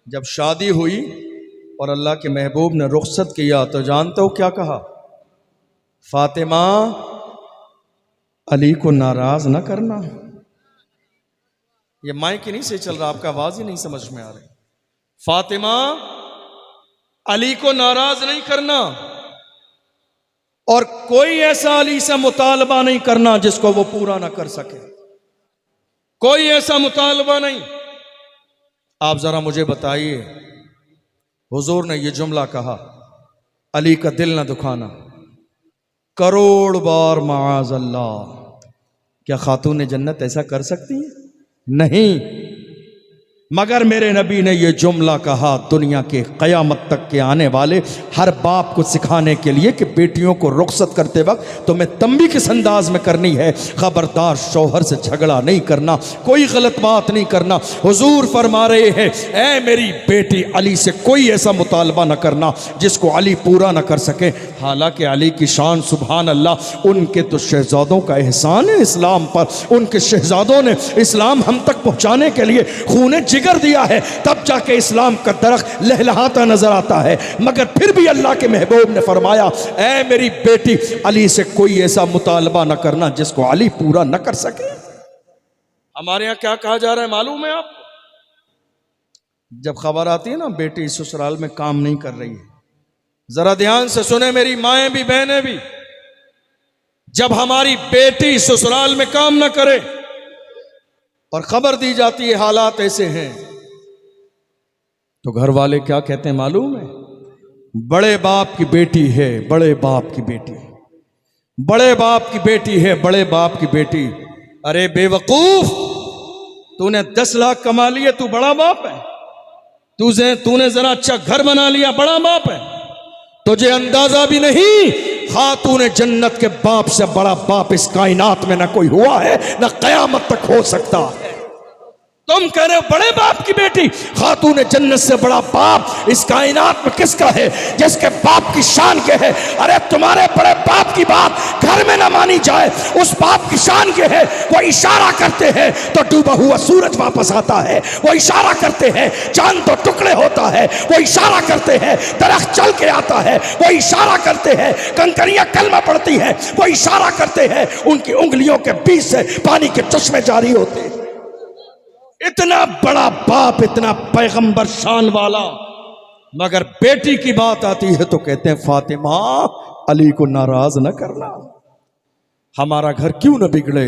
जब शादी हुई और अल्लाह के महबूब ने रुखसत किया तो जानते हो क्या कहा? फातिमा, अली को नाराज ना करना। ये माइक ही नहीं से चल रहा, आपका आवाज ही नहीं समझ में आ रही। फातिमा, अली को नाराज नहीं करना। और कोई ऐसा अली से मुतालबा नहीं करना जिसको वो पूरा ना कर सके, कोई ऐसा मुतालबा नहीं। आप जरा मुझे बताइए, हुजूर ने ये जुमला कहा, अली का दिल ना दुखाना, करोड़ बार माज़ अल्लाह, क्या खातून जन्नत ऐसा कर सकती है? नहीं, मगर मेरे नबी ने यह जुमला कहा दुनिया के क़यामत तक के आने वाले हर बाप को सिखाने के लिए कि बेटियों को रुखसत करते वक्त तुम्हें तंबी किस अंदाज में करनी है, खबरदार शौहर से झगड़ा नहीं करना, कोई गलत बात नहीं करना। हुजूर फरमा रहे हैं, ऐ मेरी बेटी, अली से कोई ऐसा मुतालबा न करना जिसको अली पूरा न कर सके। हालांकि अली की शान सुभान अल्लाह, उनके तो शहजादों का एहसान है इस्लाम पर, उनके शहजादों ने इस्लाम हम तक पहुँचाने के लिए खून जिगर दिया है, तब जाके इस्लाम का दरख्त लहलहाता नजर आता है। मगर फिर भी अल्लाह के महबूब ने फरमाया, ऐ मेरी बेटी, अली से कोई ऐसा मुतालबा न करना जिसको अली पूरा न कर सके। हमारे यहां क्या कहा जा रहा है मालूम है आपको? जब खबर आती है ना बेटी ससुराल में काम नहीं कर रही है, जरा ध्यान से सुने मेरी माएं भी बहनें भी, जब हमारी बेटी ससुराल में काम ना करे और खबर दी जाती है हालात ऐसे हैं, तो घर वाले क्या कहते हैं मालूम है? बड़े बाप की बेटी है, बड़े बाप की बेटी, बड़े बाप की बेटी है, बड़े बाप की बेटी। अरे बेवकूफ, तूने 10 लाख कमा लिए, तू बड़ा बाप है? तूने जरा अच्छा घर बना लिया, बड़ा बाप है? तुझे अंदाजा भी नहीं, खातून जन्नत के बाप से बड़ा बाप इस कायनात में ना कोई हुआ है, ना कयामत तक हो सकता है। तुम कह रहे हो बड़े बाप की बेटी, खातून जन्नत से बड़ा बाप इस कायनात में किसका है? जिसके बाप की शान के है। अरे तुम्हारे बड़े बाप की बात घर में ना मानी जाए, उस बाप की शान के है। वो इशारा करते हैं तो डूबा हुआ सूरज वापस आता है, वो इशारा करते हैं चांद तो टुकड़े होता है, वो इशारा करते हैं दरख्त चल के आता है, वो इशारा करते हैं कंकरियां कलमा पड़ती है, वो इशारा करते हैं उनकी उंगलियों के बीच से पानी के चश्मे जारी होते हैं। इतना बड़ा बाप, इतना पैगंबर शान वाला, मगर बेटी की बात आती है तो कहते हैं फातिमा, अली को नाराज न करना। हमारा घर क्यों न बिगड़े,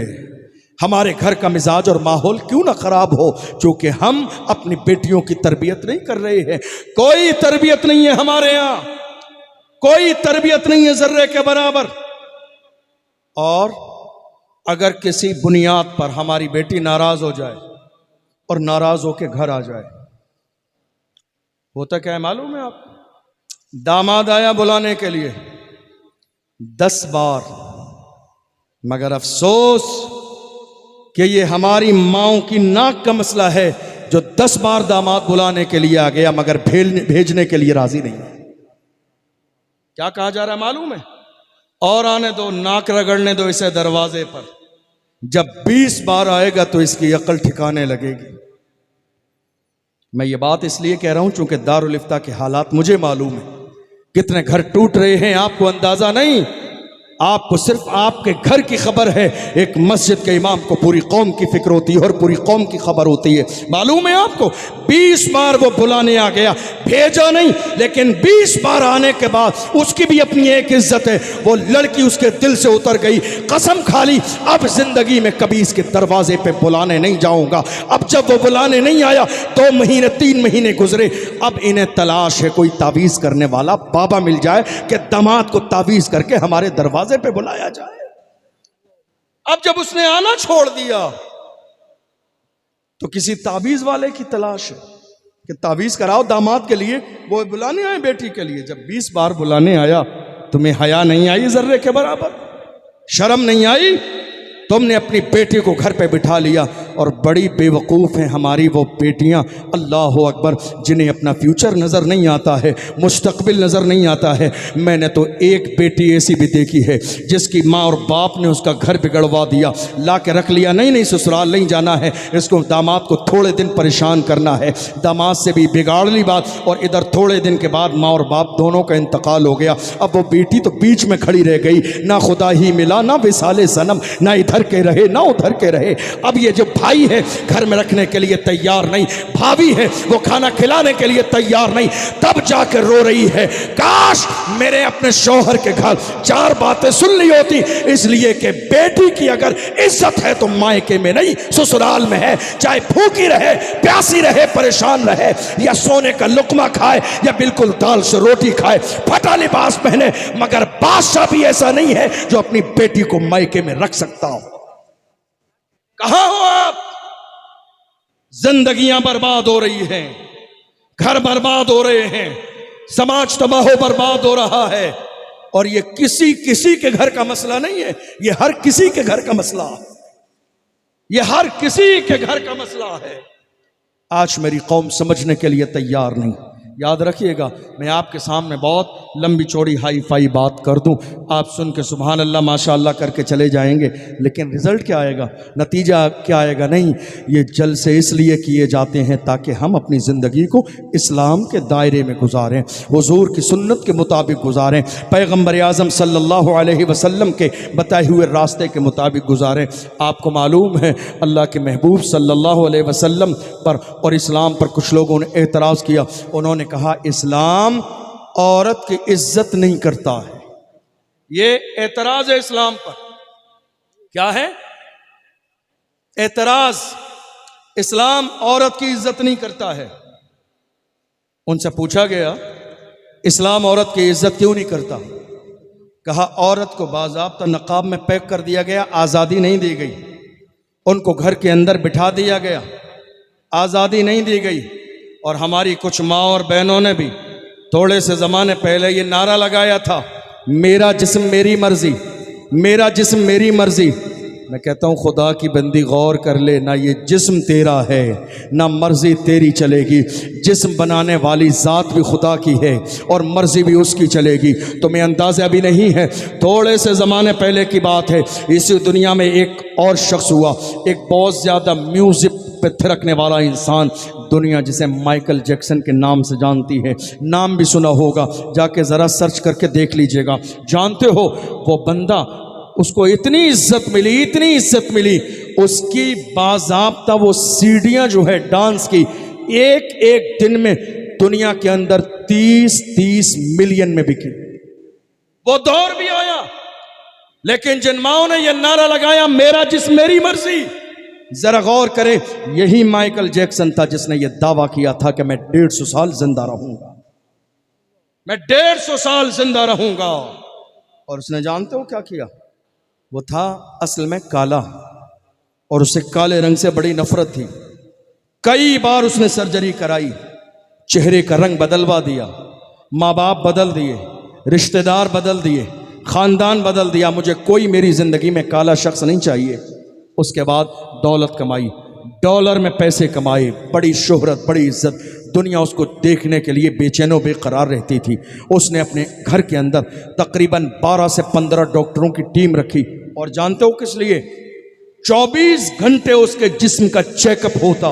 हमारे घर का मिजाज और माहौल क्यों ना खराब हो, क्योंकि हम अपनी बेटियों की तरबियत नहीं कर रहे हैं। कोई तरबियत नहीं है हमारे यहां, कोई तरबियत नहीं है जर्रे के बराबर। और अगर किसी बुनियाद पर हमारी बेटी नाराज हो जाए और नाराज होके घर आ जाए, होता क्या है मालूम है आप? दामाद आया बुलाने के लिए 10 बार, मगर अफसोस कि ये हमारी माओं की नाक का मसला है, जो 10 बार दामाद बुलाने के लिए आ गया मगर भेजने के लिए राजी नहीं है। क्या कहा जा रहा है मालूम है? और आने दो, नाक रगड़ने दो इसे दरवाजे पर, जब 20 बार आएगा तो इसकी अकल ठिकाने लगेगी। मैं ये बात इसलिए कह रहा हूं चूंकि दारुल इफ्ता के हालात मुझे मालूम है, कितने घर टूट रहे हैं आपको अंदाजा नहीं। आपको सिर्फ आपके घर की खबर है, एक मस्जिद के इमाम को पूरी कौम की फिक्र होती है और पूरी कौम की खबर होती है। मालूम है आपको? 20 बार वो बुलाने आ गया, भेजा नहीं, लेकिन 20 बार आने के बाद उसकी भी अपनी एक इज्जत है। वो लड़की उसके दिल से उतर गई, कसम खा ली अब जिंदगी में कभी इसके दरवाजे पे बुलाने नहीं जाऊंगा। अब जब वो बुलाने नहीं आया, 2 महीने 3 महीने गुजरे, अब इन्हें तलाश है कोई तावीज करने वाला बाबा मिल जाए कि दामाद को तावीज करके हमारे दरवाजे पे बुलाया जाए। अब जब उसने आना छोड़ दिया तो किसी ताबीज वाले की तलाश है कि ताबीज कराओ दामाद के लिए। वो बुलाने आए बेटी के लिए, जब 20 बार बुलाने आया, तुम्हें हया नहीं आई जर्रे के बराबर? शर्म नहीं आई? तुमने अपनी बेटी को घर पे बिठा लिया। और बड़ी बेवकूफ़ हैं हमारी वो बेटियां, अल्लाह अकबर, जिन्हें अपना फ्यूचर नज़र नहीं आता है, मुस्तकबिल नज़र नहीं आता है। मैंने तो एक बेटी ऐसी भी देखी है जिसकी माँ और बाप ने उसका घर बिगड़वा दिया, ला के रख लिया, नहीं नहीं ससुराल नहीं जाना है, इसको दामाद को थोड़े दिन परेशान करना है। दामाद से भी बिगाड़ ली बात, और इधर थोड़े दिन के बाद माँ और बाप दोनों का इंतकाल हो गया। अब वो बेटी तो बीच में खड़ी रह गई, ना खुदा ही मिला ना विसाले सनम, ना इधर इधर के रहे ना उधर के रहे। अब ये जो भाई है घर में रखने के लिए तैयार नहीं, भाभी है वो खाना खिलाने के लिए तैयार नहीं, तब जाकर रो रही है काश मेरे अपने शौहर के घर 4 बातें सुन ली होती। इसलिए कि बेटी की अगर इज्जत है तो मायके में नहीं ससुराल में है। चाहे भूखी रहे, प्यासी रहे, परेशान रहे, या सोने का लुकमा खाए या बिल्कुल दाल से रोटी खाए, फटा लिबास पहने, मगर बादशाह भी ऐसा नहीं है जो अपनी बेटी को मायके में रख सकता हो। कहां हो आप? जिंदगियां बर्बाद हो रही हैं, घर बर्बाद हो रहे हैं, समाज तबाह बर्बाद हो रहा है। और ये किसी के घर का मसला नहीं है, ये हर किसी के घर का मसला है, ये हर किसी के घर का मसला है। आज मेरी कौम समझने के लिए तैयार नहीं। याद रखिएगा, मैं आपके सामने बहुत लंबी चौड़ी हाई फाई बात कर दूं, आप सुन के सुभान अल्लाह माशाअल्लाह करके चले जाएंगे, लेकिन रिजल्ट क्या आएगा, नतीजा क्या आएगा? नहीं, ये जलसे इसलिए किए जाते हैं ताकि हम अपनी ज़िंदगी को इस्लाम के दायरे में गुजारें, हुजूर की सुन्नत के मुताबिक गुजारें, पैगम्बर आज़म सल्लल्लाहु अलैहि वसल्लम के बताए हुए रास्ते के मुताबिक गुजारें। आपको मालूम है अल्लाह के महबूब सल्लल्लाहु अलैहि वसल्लम पर और इस्लाम पर कुछ लोगों ने एतराज़ किया। उन्होंने कहा इस्लाम औरत की इज्जत नहीं करता है। ये एतराज है इस्लाम पर। क्या है एतराज? इस्लाम औरत की इज्जत नहीं करता है। उनसे पूछा गया इस्लाम औरत की इज्जत क्यों नहीं करता? कहा औरत को बाज़ाब्ता नकाब में पैक कर दिया गया, आज़ादी नहीं दी गई। उनको घर के अंदर बिठा दिया गया, आज़ादी नहीं दी गई। और हमारी कुछ माँ और बहनों ने भी थोड़े से ज़माने पहले ये नारा लगाया था, मेरा जिस्म मेरी मर्जी, मेरा जिस्म मेरी मर्जी। मैं कहता हूँ खुदा की बंदी गौर कर ले, ना ये जिस्म तेरा है ना मर्जी तेरी चलेगी। जिस्म बनाने वाली ज़ात भी खुदा की है और मर्जी भी उसकी चलेगी। तुम्हें अंदाज़ा भी नहीं है, थोड़े से ज़माने पहले की बात है, इसी दुनिया में एक और शख्स हुआ, एक बहुत ज़्यादा म्यूज़िक पे थिरकने वाला इंसान, दुनिया जिसे माइकल जैक्सन के नाम से जानती है, नाम भी सुना होगा, जाके ज़रा सर्च करके देख लीजिएगा। जानते हो वो बंदा, उसको इतनी इज्जत मिली, इतनी इज्जत मिली, उसकी बाज़ाब्ता वो सीढ़ियाँ जो है डांस की, एक एक दिन में दुनिया के अंदर 30-30 मिलियन में बिकी। वो दौर भी आया, लेकिन जिन माओ ने यह नारा लगाया मेरा जिस्म मेरी मर्जी, जरा गौर करें, यही माइकल जैक्सन था जिसने यह दावा किया था कि मैं 150 साल जिंदा रहूंगा, मैं 150 साल जिंदा रहूंगा। और उसने जानते हो क्या किया? वो था असल में काला और उसे काले रंग से बड़ी नफरत थी। कई बार उसने सर्जरी कराई, चेहरे का रंग बदलवा दिया, माँ बाप बदल दिए, रिश्तेदार बदल दिए, खानदान बदल दिया, मुझे कोई मेरी जिंदगी में काला शख्स नहीं चाहिए। उसके बाद दौलत कमाई, डॉलर में पैसे कमाए, बड़ी शोहरत, बड़ी इज्जत, दुनिया उसको देखने के लिए बेचैनो बेकरार रहती थी। उसने अपने घर के अंदर तकरीबन 12 से 15 डॉक्टरों की टीम रखी। और जानते हो किस लिए? 24 घंटे उसके जिस्म का चेकअप होता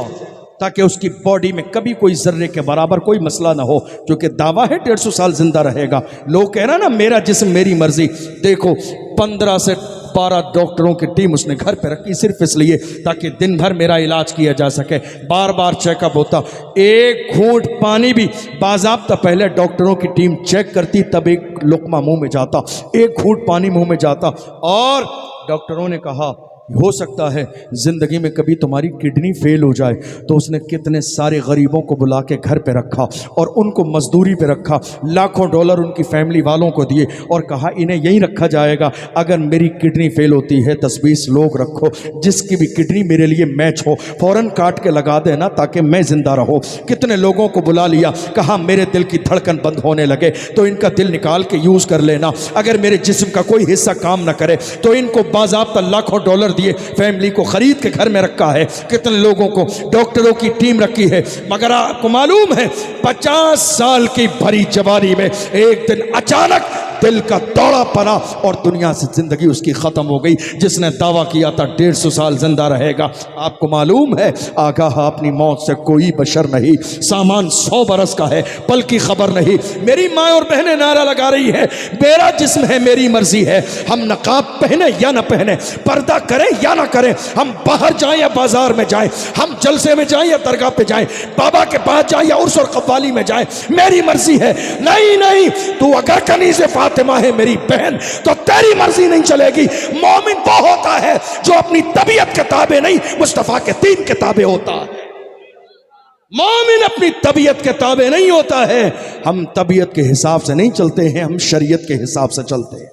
ताकि उसकी बॉडी में कभी कोई जर्रे के बराबर कोई मसला ना हो, जो कि दावा है 150 साल जिंदा रहेगा। लोग कह रहे हैं ना मेरा जिस्म मेरी मर्जी। देखो 15 से 12 डॉक्टरों की टीम उसने घर पे रखी सिर्फ इसलिए ताकि दिन भर मेरा इलाज किया जा सके, बार बार चेकअप होता। एक घूंट पानी भी बाज़ाब्ता पहले डॉक्टरों की टीम चेक करती, तब एक लुकमा मुंह में जाता, एक घूंट पानी मुंह में जाता। और डॉक्टरों ने कहा हो सकता है ज़िंदगी में कभी तुम्हारी किडनी फेल हो जाए। तो उसने कितने सारे गरीबों को बुला के घर पे रखा और उनको मजदूरी पे रखा, लाखों डॉलर उनकी फैमिली वालों को दिए और कहा इन्हें यहीं रखा जाएगा, अगर मेरी किडनी फेल होती है 10-20 लोग रखो, जिसकी भी किडनी मेरे लिए मैच हो फ़ौरन काट के लगा देना ताकि मैं ज़िंदा रहूँ। कितने लोगों को बुला लिया, कहा मेरे दिल की धड़कन बंद होने लगे तो इनका दिल निकाल के यूज़ कर लेना, अगर मेरे जिस्म का कोई हिस्सा काम न करे तो इनको बाज़ाब्ता लाखों डॉलर दिए, फैमिली को खरीद के घर में रखा है। कितने लोगों को डॉक्टरों की टीम रखी है। मगर आपको मालूम है 50 साल की भरी जवानी में एक दिन अचानक दिल का दौड़ा पड़ा और दुनिया से जिंदगी उसकी ख़त्म हो गई। जिसने दावा किया था 150 साल जिंदा रहेगा, आपको मालूम है आगाह अपनी मौत से कोई बशर नहीं। सामान 100 बरस का है, पल की खबर नहीं। मेरी माँ और बहनें नारा लगा रही है, मेरा जिस्म है मेरी मर्जी है, हम नकाब पहने या ना पहने, पर्दा करें या ना करें, हम बाहर जाएं या बाजार में जाएं, हम जलसे में जाएं या दरगाह पे जाएं, बाबा के पास जाएं या उर्स और कव्वाली में जाएं, मेरी मर्जी है। नहीं नहीं, तू अगर कनीज़े फातिमा है मेरी बहन तो तेरी मर्जी नहीं चलेगी। मोमिन वो होता है जो अपनी तबीयत के ताबे नहीं, मुस्तफा के दीन के ताबे होता है। मोमिन अपनी तबीयत के ताबे नहीं होता है। हम तबीयत के हिसाब से नहीं चलते हैं, हम शरीयत के हिसाब से चलते हैं।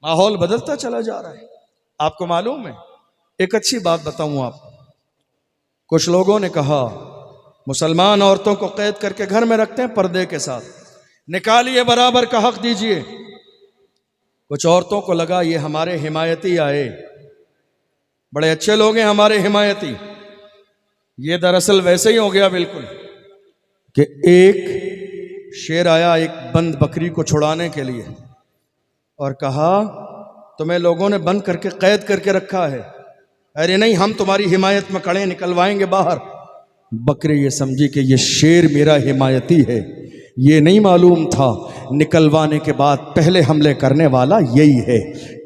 माहौल बदलता चला जा रहा है, आपको मालूम है। एक अच्छी बात बताऊं आपको, कुछ लोगों ने कहा मुसलमान औरतों को कैद करके घर में रखते हैं पर्दे के साथ, निकालिए बराबर का हक दीजिए। कुछ औरतों को लगा ये हमारे हिमायती आए, बड़े अच्छे लोग हैं हमारे हिमायती। ये दरअसल वैसे ही हो गया बिल्कुल कि एक शेर आया एक बंद बकरी को छुड़ाने के लिए और कहा तुम्हें लोगों ने बंद करके कैद करके रखा है। अरे नहीं, हम तुम्हारी हिमायत में खड़े, निकलवाएंगे बाहर। बकरी ये समझी कि ये शेर मेरा हिमायती है। ये नहीं मालूम था निकलवाने के बाद पहले हमले करने वाला यही है,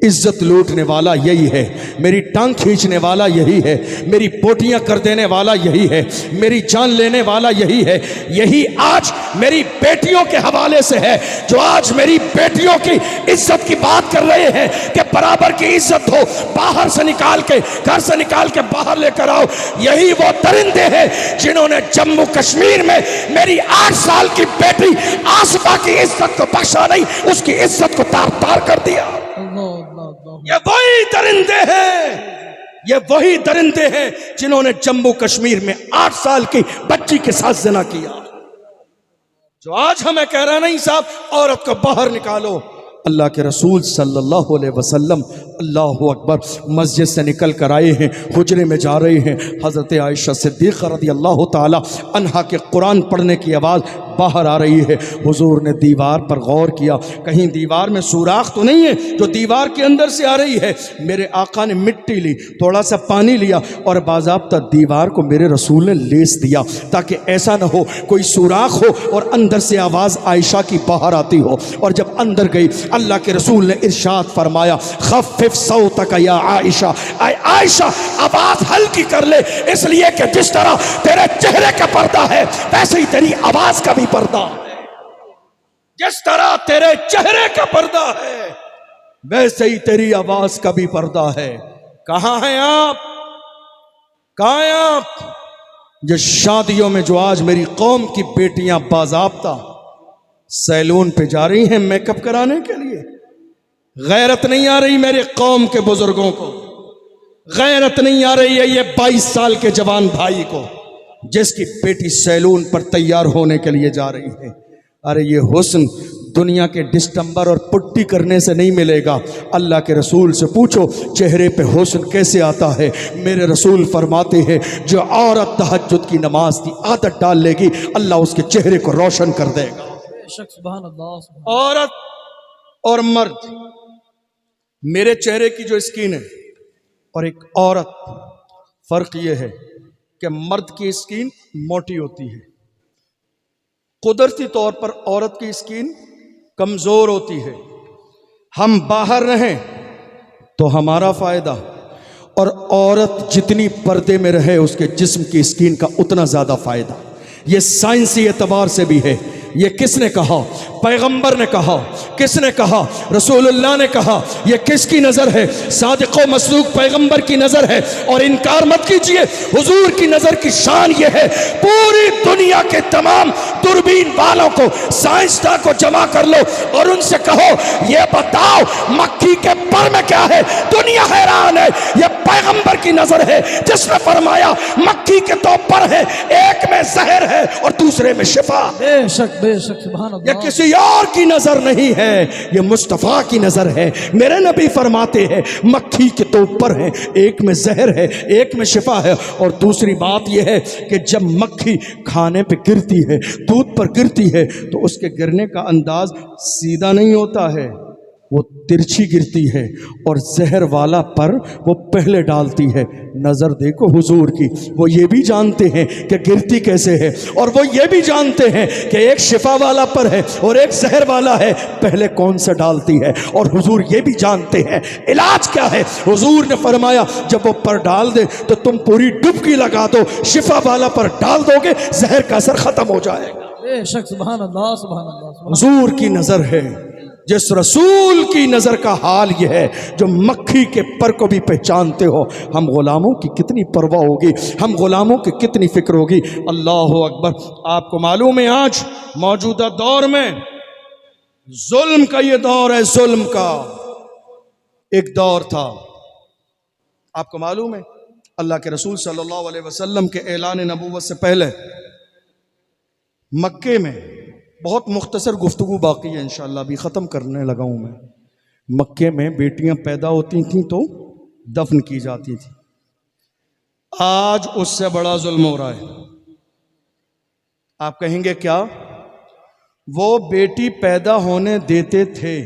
इज्जत लूटने वाला यही है, मेरी टांग खींचने वाला यही है, मेरी पोटियां कर देने वाला यही है, मेरी जान लेने वाला यही है। यही आज मेरी बेटियों के हवाले से है, जो आज मेरी बेटियों की इज्जत की बात कर रहे हैं कि बराबर की इज्जत हो, बाहर से निकाल के, घर से निकाल के बाहर लेकर आओ। यही वो दरिंदे हैं जिन्होंने जम्मू कश्मीर में मेरी 8 साल की बेटी आसफा की इज्जत को बख्शा नहीं, उसकी इज्जत को तार तार कर दिया। ये वही दरिंदे हैं, ये वही दरिंदे हैं जिन्होंने जम्मू कश्मीर में 8 साल की बच्ची के साथ ज़िना किया। जो आज हमें कह रहा नहीं साहब औरत को बाहर निकालो। अल्लाह के रसूल सल्लल्लाहु अलैहि वसल्लम अल्लाहु अकबर मस्जिद से निकल कर आए हैं, हुजरे में जा रहे हैं। हज़रत आयशा सिद्दीक़ा रज़ियल्लाहु ताला अन्हा के कुरान पढ़ने की आवाज़ बाहर आ रही है। हुजूर ने दीवार पर गौर किया, कहीं दीवार में सुराख तो नहीं है जो दीवार के अंदर से आ रही है। मेरे आका ने मिट्टी ली, थोड़ा सा पानी लिया और बाज़ाब्ता दीवार को मेरे रसूल ने लेस दिया ताकि ऐसा ना हो कोई सुराख हो और अंदर से आवाज़ आयशा की बाहर आती हो। और जब अंदर गई अल्लाह के रसूल ने इरशाद फरमाया, खफ़िफ़ सौतक या आयशा, आयशा आवाज़ हल्की कर ले, इसलिए कि जिस तरह तेरे चेहरे का पर्दा है वैसे ही तेरी आवाज़ का भी पर्दा है। जिस तरह तेरे चेहरे का पर्दा है वैसे ही तेरी आवाज़ का भी पर्दा है। कहाँ हैं आप, कहाँ हैं आप जो शादियों में, जो आज मेरी कौम की बेटियां बाज़ाब्ता सैलून पे जा रही हैं मेकअप कराने के लिए। गैरत नहीं आ रही मेरे कौम के बुजुर्गों को, गैरत नहीं आ रही है ये 22 साल के जवान भाई को जिसकी बेटी सैलून पर तैयार होने के लिए जा रही है। अरे ये हुस्न दुनिया के डिस्टम्बर और पुट्टी करने से नहीं मिलेगा। अल्लाह के रसूल से पूछो चेहरे पे हुस्न कैसे आता है। मेरे रसूल फरमाते हैं जो औरत तहज्जुद की नमाज की आदत डाल लेगी अल्लाह उसके चेहरे को रोशन कर देगा। औरत और मर्द, मेरे चेहरे की जो स्किन है और एक औरत, फर्क ये है कि मर्द की स्किन मोटी होती है, कुदरती तौर पर औरत की स्किन कमजोर होती है। हम बाहर रहें तो हमारा फायदा, और औरत जितनी पर्दे में रहे उसके जिस्म की स्किन का उतना ज्यादा फायदा। ये साइंसी एतबार से भी है। ये किसने कहा? पैगंबर ने कहा। किसने कहा? रसूलुल्लाह ने कहा। ये किसकी नज़र है? सादिक़ व मसदूक़ पैगंबर की नज़र है। और इनकार मत कीजिए, हुजूर की नज़र की शान ये है, पूरी दुनिया के तमाम दूरबीन वालों को, साइंसदां को जमा कर लो और उनसे कहो ये बताओ मक्खी के पर में क्या है। दुनिया हैरान है ये पैगंबर की नजर है जिसने फरमाया मक्खी के तो पर है, एक में जहर है और दूसरे में शिफा। बेशक सुभान ये अल्लाह। किसी और की नजर नहीं है, ये मुस्तफा की नजर है। मेरे नबी फरमाते हैं मक्खी के तो पर है, एक में जहर है, एक में शिफा है। और दूसरी बात यह है कि जब मक्खी खाने पे गिरती है, दूध पर गिरती है, तो उसके गिरने का अंदाज सीधा नहीं होता है, वो तिरछी गिरती है। और जहर वाला पर वो पहले डालती है। नज़र देखो हुजूर की, वो ये भी जानते हैं कि गिरती कैसे है, और वो ये भी जानते हैं कि एक शिफा वाला पर है और एक जहर वाला है, पहले कौन सा डालती है। और हुजूर ये भी जानते हैं इलाज क्या है। हुजूर ने फरमाया जब वो पर डाल दे तो तुम पूरी डुबकी लगा दो, शिफा वाला पर डाल दोगे, जहर का असर खत्म हो जाएगा। बेशक सुभान अल्लाह सुभान अल्लाह। हुजूर की नजर है, जिस रसूल की नजर का हाल यह है, जो मक्खी के पर को भी पहचानते हो। हम गुलामों की कितनी परवाह होगी, हम गुलामों की कितनी फिक्र होगी। अल्लाह अकबर। आपको मालूम है आज मौजूदा दौर में जुल्म का ये दौर है, जुल्म का एक दौर था। आपको मालूम है अल्लाह के रसूल सल्लल्लाहु अलैहि वसल्लम के ऐलान नबूवत से पहले मक्के में, बहुत मुख्तसर गुफ्तगू बाकी है, इंशाअल्लाह अभी ख़त्म करने लगा हूँ मैं। मक्के में बेटियां पैदा होती थीं तो दफन की जाती थी। आज उससे बड़ा जुल्म हो रहा है। आप कहेंगे क्या? वो बेटी पैदा होने देते थे,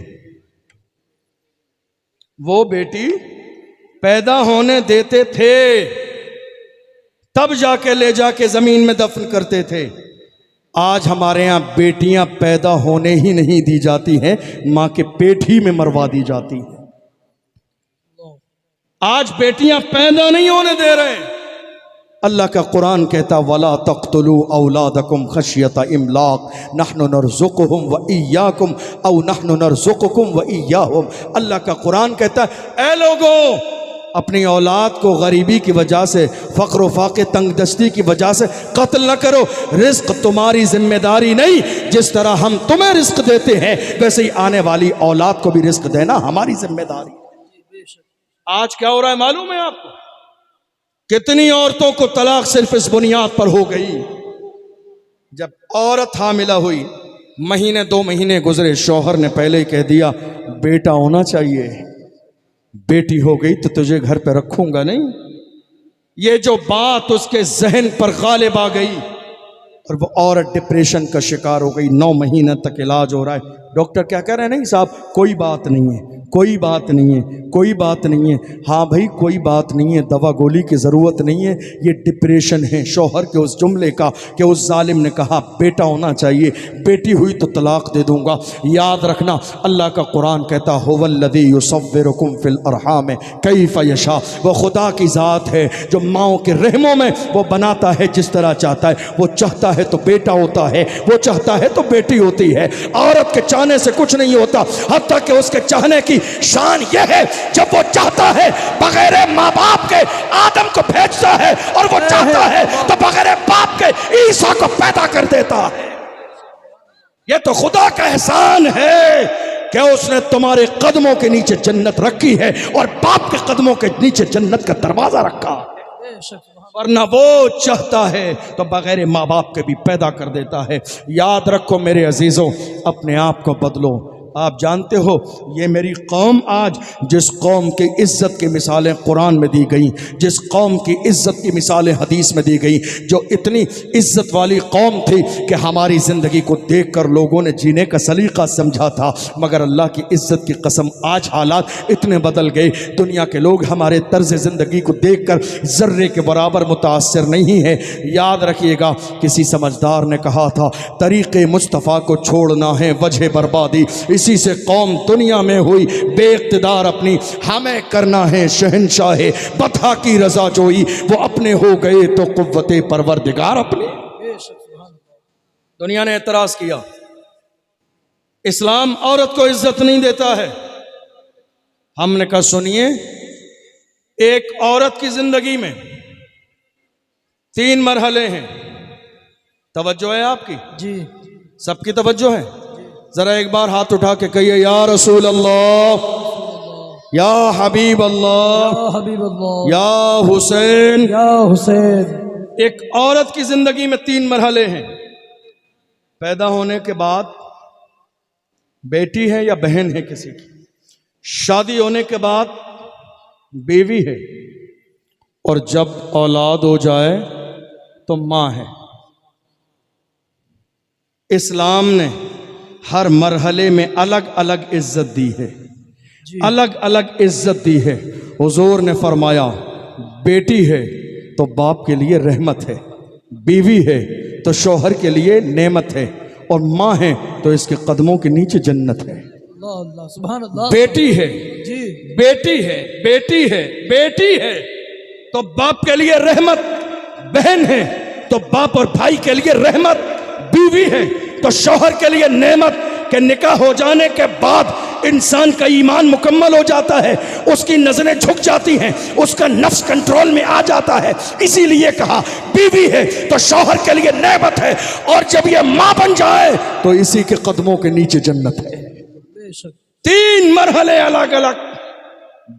वो बेटी पैदा होने देते थे, तब जाके ले जाके जमीन में दफन करते थे। आज हमारे यहाँ बेटियां पैदा होने ही नहीं दी जाती हैं, माँ के पेट ही में मरवा दी जाती हैं। आज बेटियां पैदा नहीं होने दे रहे। अल्लाह का कुरान कहता वला तक़्तुलू औलादकुम खशियता इमलाक नहनु नरज़ुकुहुम व इय्याकुम औ नहनु नरज़ुकुकुम व इय्याहुम। अल्लाह का कुरान कहता है ऐ लोगों, अपनी औलाद को गरीबी की वजह से, फ़क्र फाक़े तंगदस्ती की वजह से कत्ल न करो। रिस्क तुम्हारी जिम्मेदारी नहीं, जिस तरह हम तुम्हें रिस्क देते हैं वैसे ही आने वाली औलाद को भी रिस्क देना हमारी जिम्मेदारी। आज क्या हो रहा है मालूम है आपको? कितनी औरतों को तलाक सिर्फ इस बुनियाद पर हो गई, जब औरत हामिला हुई, महीने 2 महीने गुजरे, शौहर ने पहले ही कह दिया बेटा होना चाहिए, बेटी हो गई तो तुझे घर पे रखूंगा नहीं। ये जो बात उसके जहन पर गालिब आ गई और वो औरत डिप्रेशन का शिकार हो गई। 9 महीने तक इलाज हो रहा है। डॉक्टर क्या कह रहे हैं? नहीं साहब कोई बात नहीं है, कोई बात नहीं है, कोई बात नहीं है। हाँ भाई कोई बात नहीं है, दवा गोली की ज़रूरत नहीं है, ये डिप्रेशन है। शौहर के उस जुमले का कि उस जालिम ने कहा बेटा होना चाहिए, बेटी हुई तो तलाक दे दूंगा। याद रखना अल्लाह का कुरान कहता हुवल्लज़ी युसव्विरुकुम फिल अरहाम कैफ़ यशा। वो खुदा की ज़ात है जो माओं के रहमों में वो बनाता है जिस तरह चाहता है। वो चाहता है तो बेटा होता है, वो चाहता है तो बेटी होती है। औरत के चाहने से कुछ नहीं होता, हत्ता कि उसके चाहने की शान यह है जब वो चाहता है बगैर माँ बाप के आदम को भेजता है, और वो चाहता है तो बगैर बाप के ईसा को पैदा कर देता है। ये तो खुदा का एहसान है कि उसने तुम्हारे कदमों के नीचे जन्नत रखी है और बाप के कदमों के नीचे जन्नत का दरवाजा रखा है। वरना वो चाहता है तो बगैर माँ बाप के भी पैदा कर देता है। याद रखो मेरे अजीजों, अपने आप को बदलो। आप जानते हो ये मेरी कौम आज, जिस कौम की इज़्ज़त की मिसालें कुरान में दी गई, जिस कौम की इज़्ज़त की मिसालें हदीस में दी गई, जो इतनी इज़्ज़त वाली कौम थी कि हमारी ज़िंदगी को देखकर लोगों ने जीने का सलीका समझा था, मगर अल्लाह की इज़्ज़त की कसम आज हालात इतने बदल गए, दुनिया के लोग हमारे तर्ज़ ज़िंदगी को देखकर ज़र्रे के बराबर मुतासिर नहीं है। याद रखिएगा किसी समझदार ने कहा था तरीक़े मुस्तफ़ा को छोड़ना है वजह बर्बादी, इसी से कौम दुनिया में हुई बेइक़्तिदार अपनी, हमें करना है शहंशाह बता की रजा जोई, वो अपने हो गए तो कुव्वते परवरदिगार अपनी। दुनिया ने एतराज़ किया इस्लाम औरत को इज्जत नहीं देता है। हमने कहा सुनिए, एक औरत की जिंदगी में 3 मरहले हैं। तवज्जो है आपकी? जी सबकी तवज्जो है? जरा एक बार हाथ उठा के कहिए या रसूल अल्लाह। या हबीब अल्लाह, या हबीब अल्लाह, या हुसैन। या हुसैन। एक औरत की जिंदगी में 3 मरहले हैं। पैदा होने के बाद बेटी है या बहन है किसी की, शादी होने के बाद बीवी है, और जब औलाद हो जाए तो मां है। इस्लाम ने हर मरहले में अलग अलग इज्जत दी है, अलग अलग इज्जत दी है। हुजूर ने फरमाया बेटी है तो बाप के लिए रहमत है, बीवी है तो शौहर के लिए नेमत है, और माँ है तो इसके कदमों के नीचे जन्नत है। अल्लाह अल्लाह, सुभान अल्लाह। बेटी है, जी, बेटी है, बेटी है, बेटी है तो बाप के लिए रहमत, बहन है तो बाप और भाई के लिए रहमत, बीवी है तो शौहर के लिए नेमत। के निकाह हो जाने के बाद इंसान का ईमान मुकम्मल हो जाता है, उसकी नजरें झुक जाती हैं, उसका नफ्स कंट्रोल में आ जाता है। इसीलिए कहा बीवी है तो शौहर के लिए नेमत है, और जब ये मां बन जाए तो इसी के कदमों के नीचे जन्नत है। बेशक। 3 मरहले अलग अलग।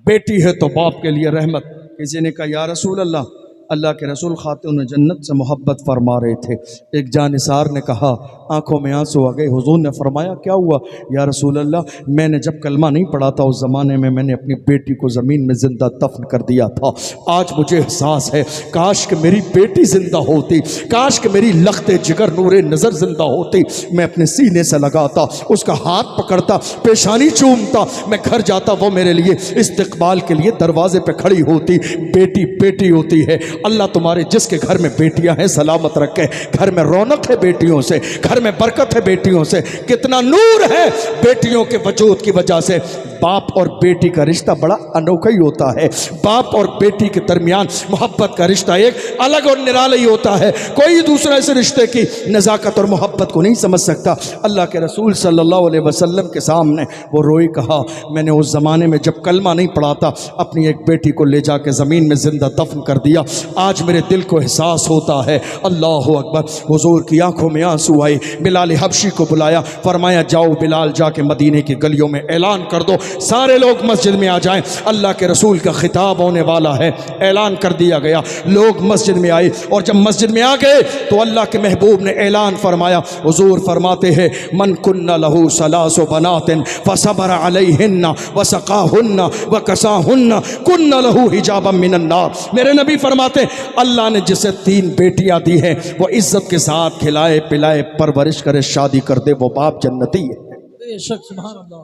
बेटी है तो बाप के लिए रहमत। किसी ने कहा या रसूल अल्लाह, अल्लाह के रसूल खातून जन्नत से मोहब्बत फरमा रहे थे। एक जानिसार ने कहा, आंखों में आंसू आ गए। हुजूर ने फरमाया क्या हुआ? या रसूल अल्लाह, मैंने जब कलमा नहीं पढ़ा था उस ज़माने में मैंने अपनी बेटी को ज़मीन में ज़िंदा दफन कर दिया था। आज मुझे एहसास है काश कि मेरी बेटी ज़िंदा होती, काश कि मेरी लख्ते जिगर नूरे नज़र ज़िंदा होती। मैं अपने सीने से लगाता, उसका हाथ पकड़ता, पेशानी चूमता, मैं घर जाता, वो मेरे लिए इस्तकबाल के लिए दरवाजे पे खड़ी होती। बेटी बेटी होती है। अल्लाह तुम्हारे जिसके घर में बेटियां हैं सलामत रखे। घर में रौनक है बेटियों से, घर में बरकत है बेटियों से, कितना नूर है बेटियों के वजूद की वजह से। बाप और बेटी का रिश्ता बड़ा अनोखा ही होता है। बाप और बेटी के दरमियान मोहब्बत का रिश्ता एक अलग और निराला ही होता है। कोई दूसरा इस रिश्ते की नज़ाकत और मोहब्बत को नहीं समझ सकता। अल्लाह के रसूल सल्लल्लाहु अलैहि वसल्लम के सामने वो रोई, कहा मैंने उस ज़माने में जब कलमा नहीं पढ़ा था अपनी एक बेटी को ले जाके ज़मीन में ज़िंदा दफन कर दिया। आज मेरे दिल को एहसास होता है। अल्लाह अकबर। हुजूर की आंखों में आंसू आए। बिलाल हबशी को बुलाया, फरमाया जाओ बिलाल जाके मदीने की गलियों में ऐलान कर दो, सारे लोग मस्जिद में आ जाएं, अल्लाह के रसूल का खिताब होने वाला है। ऐलान कर दिया गया। लोग मस्जिद में आए, और जब मस्जिद में आ गए तो अल्लाह के महबूब ने ऐलान फरमाया। हुजूर फरमाते हैं मन कुन्ना लहू सलासो बनातिन फसबर अलैहिन्ना वसकाहुन्ना वकसाहुन्ना कुन्ना लहू हिजाबम मिनन नार। मेरे नबी फरमाते अल्लाह ने जिसे 3 बेटियां दी हैं वो इज्जत के साथ खिलाए पिलाए परवरिश करे शादी कर दे, वो बाप जन्नती है। बेशक, सुभान अल्लाह।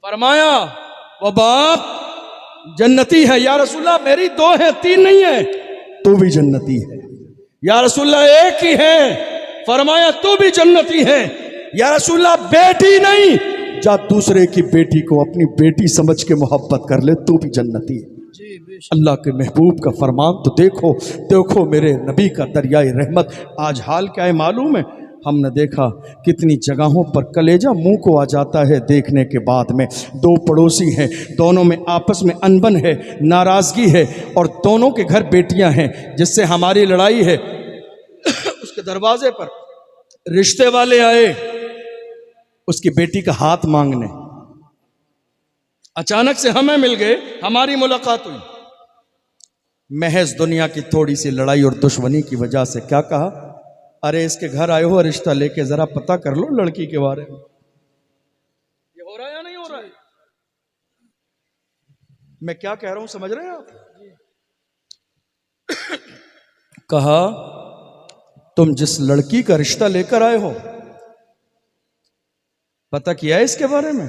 फरमाया वो बाप जन्नती है। या रसूलल्लाह मेरी 2 है 3 नहीं है। तू भी जन्नती है। या रसूलल्लाह एक ही है। फरमाया तू भी जन्नती है। या रसूलल्लाह बेटी नहीं, जा दूसरे की बेटी को अपनी बेटी समझ के मोहब्बत कर ले, तू भी जन्नती है। अल्लाह के महबूब का फरमान तो देखो, देखो मेरे नबी का दरियाए रहमत। आज हाल क्या है मालूम है? हमने देखा कितनी जगहों पर कलेजा मुंह को आ जाता है देखने के बाद में। 2 पड़ोसी हैं, दोनों में आपस में अनबन है, नाराज़गी है, और दोनों के घर बेटियां हैं। जिससे हमारी लड़ाई है उसके दरवाजे पर रिश्ते वाले आए उसकी बेटी का हाथ मांगने। अचानक से हमें मिल गए, हमारी मुलाकात हुई। महज दुनिया की थोड़ी सी लड़ाई और दुश्मनी की वजह से क्या कहा, अरे इसके घर आए हो रिश्ता लेके जरा पता कर लो लड़की के बारे में, ये हो रहा है या नहीं हो रहा है। मैं क्या कह रहा हूं समझ रहे हैं आप? कहा तुम जिस लड़की का रिश्ता लेकर आए हो पता किया है इसके बारे में?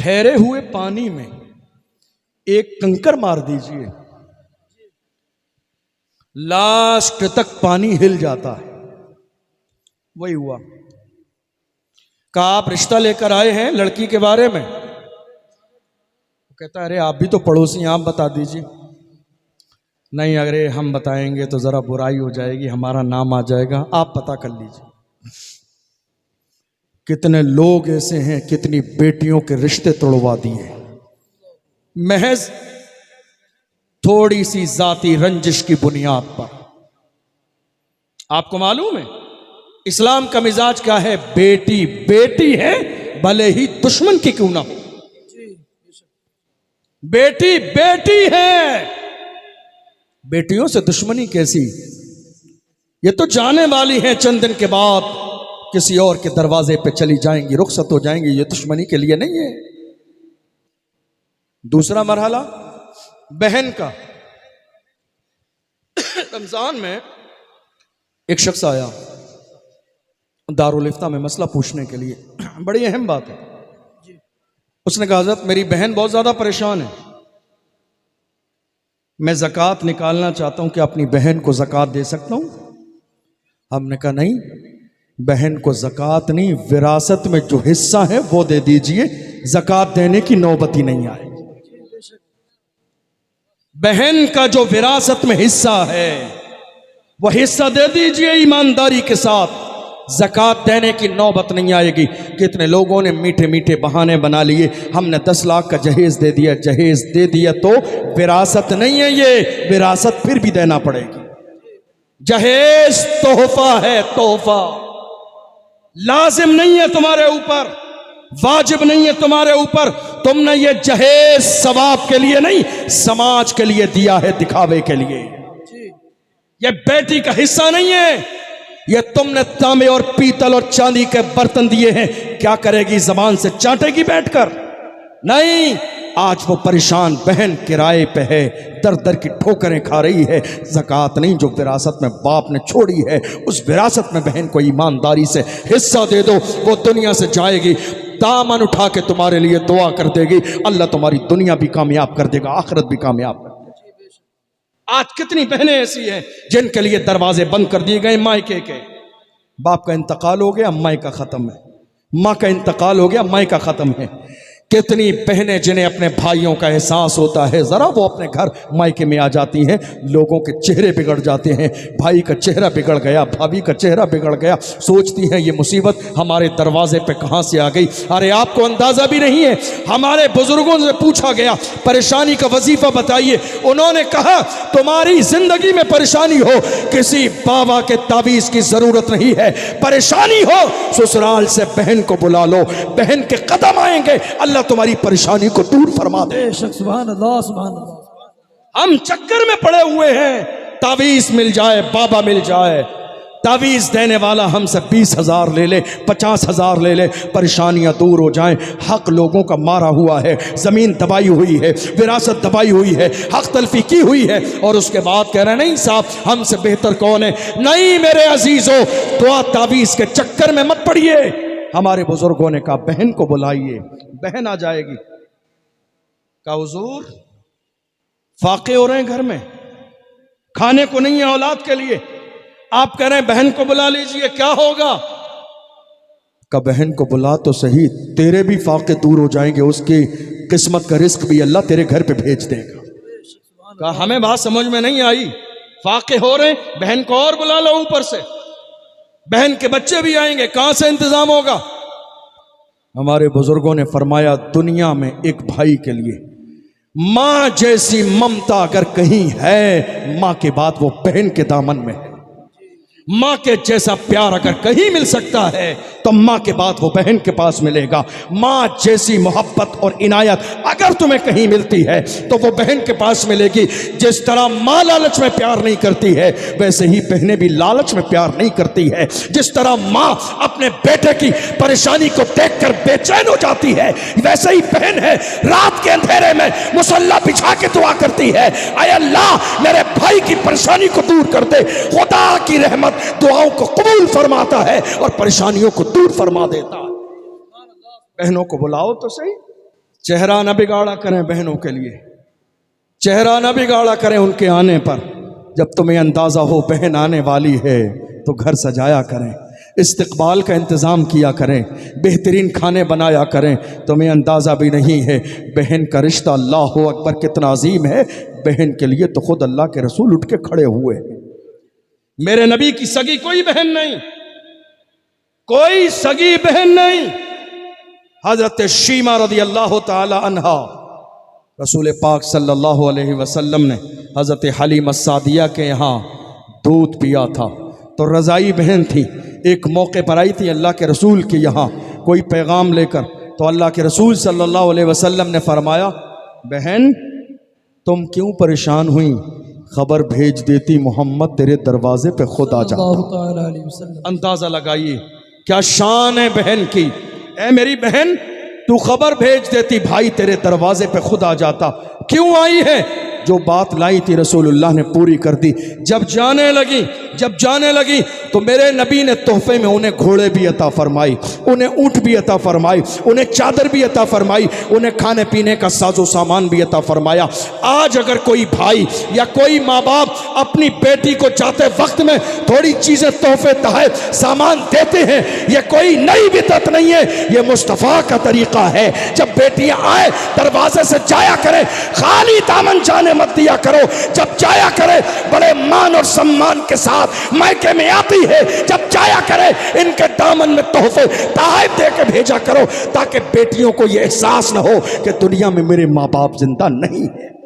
ठहरे हुए पानी में एक कंकर मार दीजिए, लास्ट तक पानी हिल जाता है। वही हुआ। कहा आप रिश्ता लेकर आए हैं लड़की के बारे में? कहता अरे आप भी तो पड़ोसी, आप बता दीजिए। नहीं अरे हम बताएंगे तो जरा बुराई हो जाएगी, हमारा नाम आ जाएगा, आप पता कर लीजिए। कितने लोग ऐसे हैं, कितनी बेटियों के रिश्ते तोड़वा दिए महज थोड़ी सी जाती रंजिश की बुनियाद पर। आपको मालूम है इस्लाम का मिजाज क्या है? बेटी बेटी है, भले ही दुश्मन की क्यों ना हो। बेटी बेटी है, बेटियों से दुश्मनी कैसी? ये तो जाने वाली है, चंद दिन के बाद किसी और के दरवाजे पे चली जाएंगी, रुखसत हो जाएंगी। ये दुश्मनी के लिए नहीं है। दूसरा मरहला बहन का। रमजान में एक शख्स आया दारुल इफ्ता में मसला पूछने के लिए, बड़ी अहम बात है। उसने कहा हज़रत मेरी बहन बहुत ज्यादा परेशान है, मैं ज़कात निकालना चाहता हूं, क्या अपनी बहन को ज़कात दे सकता हूं? हमने कहा नहीं, बहन को ज़कात नहीं, विरासत में जो हिस्सा है वो दे दीजिए, ज़कात देने की नौबत ही नहीं आए। बहन का जो विरासत में हिस्सा है वह हिस्सा दे दीजिए ईमानदारी के साथ, ज़कात देने की नौबत नहीं आएगी। कितने लोगों ने मीठे मीठे बहाने बना लिए, हमने 10 लाख का जहेज दे दिया, जहेज दे दिया तो विरासत नहीं है, ये विरासत फिर भी देना पड़ेगी। जहेज तोहफा है, तोहफा लाजिम नहीं है तुम्हारे ऊपर, वाजिब नहीं है तुम्हारे ऊपर। तुमने ये जहेज सवाब के लिए नहीं, समाज के लिए दिया है, दिखावे के लिए। ये बेटी का हिस्सा नहीं है, ये तुमने तांबे और पीतल और चांदी के बर्तन दिए हैं, क्या करेगी? जबान से चाटेगी बैठकर? नहीं। आज वो परेशान बहन किराए पे है, दर दर की ठोकरें खा रही है। ज़कात नहीं, जो विरासत में बाप ने छोड़ी है उस विरासत में बहन को ईमानदारी से हिस्सा दे दो। वो दुनिया से जाएगी, दामन उठा के तुम्हारे लिए दुआ कर देगी, अल्लाह तुम्हारी दुनिया भी कामयाब कर देगा, आखिरत भी कामयाब कर देगा। आज कितनी बहनें ऐसी हैं जिनके लिए दरवाजे बंद कर दिए गए मायके के। बाप का इंतकाल हो गया, मायका खत्म है, माँ का इंतकाल हो गया, मायका खत्म है। कितनी बहनें जिन्हें अपने भाइयों का एहसास होता है, जरा वो अपने घर मायके में आ जाती हैं, लोगों के चेहरे बिगड़ जाते हैं। भाई का चेहरा बिगड़ गया, भाभी का चेहरा बिगड़ गया, सोचती हैं ये मुसीबत हमारे दरवाजे पे कहाँ से आ गई। अरे आपको अंदाजा भी नहीं है, हमारे बुजुर्गों से पूछा गया परेशानी का वजीफा बताइए, उन्होंने कहा तुम्हारी जिंदगी में परेशानी हो, किसी बाबा के तावीज की जरूरत नहीं है। परेशानी हो, ससुराल से बहन को बुला लो, बहन के कदम आएंगे, अल्लाह तुम्हारी परेशानी को दूर फरमा दे। सुभान अल्लाह, सुभान अल्लाह। हम चक्कर में पड़े हुए हैं, तावीज मिल जाए, बाबा मिल जाए, तावीज देने वाला हमसे 20,000 ले ले, 50,000 ले ले, परेशानियां दूर हो जाएं। हक लोगों का मारा हुआ है, जमीन दबाई हुई है, विरासत दबाई हुई है, हक तलफी की हुई है, और उसके बाद कह रहे नहीं साहब हमसे बेहतर कौन है। नहीं मेरे अजीजों, दुआ तावीज के चक्कर में मत पड़िए। हमारे बुजुर्गों ने कहा बहन को बुलाइए, बहन आ जाएगी। कहा हुजूर फाके हो रहे हैं घर में, खाने को नहीं है औलाद के लिए, आप कह रहे हैं बहन को बुला लीजिए, क्या होगा? का बहन को बुला तो सही, तेरे भी फाके दूर हो जाएंगे, उसकी किस्मत का रिस्क भी अल्लाह तेरे घर पे भेज देगा। कहा हमें बात समझ में नहीं आई, फाके हो रहे, बहन को और बुला लो ऊपर से, बहन के बच्चे भी आएंगे, कहां से इंतजाम होगा? हमारे बुजुर्गों ने फरमाया दुनिया में एक भाई के लिए मां जैसी ममता अगर कहीं है, मां के बाद वो बहन के दामन में है। मां के जैसा प्यार अगर कहीं मिल सकता है तो मां के बाद वो बहन के पास मिलेगा। मां जैसी मोहब्बत और इनायत अगर तुम्हें कहीं मिलती है तो वो बहन के पास मिलेगी। जिस तरह मां लालच में प्यार नहीं करती है, वैसे ही बहनें भी लालच में प्यार नहीं करती है। जिस तरह मां अपने बेटे की परेशानी को देखकर बेचैन हो जाती है, वैसे ही बहन है रात के अंधेरे में मुसल्ला बिछा के दुआ करती है, ऐ अल्लाह मेरे भाई की परेशानी को दूर कर दे। खुदा की रहमत दुआओं को कबूल फरमाता है और परेशानियों को दूर फरमा देता है। बहनों को बुलाओ तो सही, चेहरा न बिगाड़ा करें बहनों के लिए, चेहरा न बिगाड़ा करें उनके आने पर। जब तुम्हें अंदाजा हो बहन आने वाली है तो घर सजाया करें, इस्तकबाल का इंतज़ाम किया करें, बेहतरीन खाने बनाया करें। तुम्हें अंदाज़ा भी नहीं है बहन का रिश्ता अल्लाह अकबर कितना अजीम है। बहन के लिए तो खुद अल्लाह के रसूल उठ के खड़े हुए हैं। मेरे नबी की सगी कोई बहन नहीं, कोई सगी बहन नहीं। हजरत शीमा रदी अल्लाह ताला अन्हा, रसूल पाक सल्लल्लाहु अलैहि वसल्लम ने हजरत हलीमा सादिया के यहाँ दूध पिया था तो रज़ाई बहन थी, एक मौके पर आई थी अल्लाह के रसूल के यहाँ, कोई पैगाम लेकर, तो अल्लाह के रसूल सल्लल्लाहु अलैहि वसल्लम ने फरमाया, बहन तुम क्यों परेशान हुई, खबर भेज देती मोहम्मद तेरे दरवाजे पे खुद आ जाता। अल्लाह ताला अलैहि वसल्लम। अंदाजा लगाइए क्या शान है बहन की। ऐ मेरी बहन, तू खबर भेज देती, भाई तेरे दरवाजे पे खुद आ जाता। क्यों आई है? जो बात लाई थी रसूलुल्लाह ने पूरी कर दी। जब जाने लगी तो मेरे नबी ने तोहफे में उन्हें घोड़े भी अता फरमाई, उन्हें ऊँट भी अता फरमाई, उन्हें चादर भी अता फरमाई, उन्हें खाने पीने का साजो सामान भी अता फरमाया। आज अगर कोई भाई या कोई माँ बाप अपनी बेटी को जाते वक्त में थोड़ी चीजें तोहफे तहत सामान देते हैं, ये कोई नई बिदअत नहीं है, ये मुस्तफ़ा का तरीका है। जब बेटियां आए दरवाजे से जाया करें, खाली दामन जाने मत दिया करो। जब जाया करे बड़े मान और सम्मान के साथ मायके में आती है, जब जाया करे इनके दामन में तोहफे तहत दे के भेजा करो, ताकि बेटियों को यह एहसास न हो कि दुनिया में मेरे माँ बाप जिंदा नहीं है।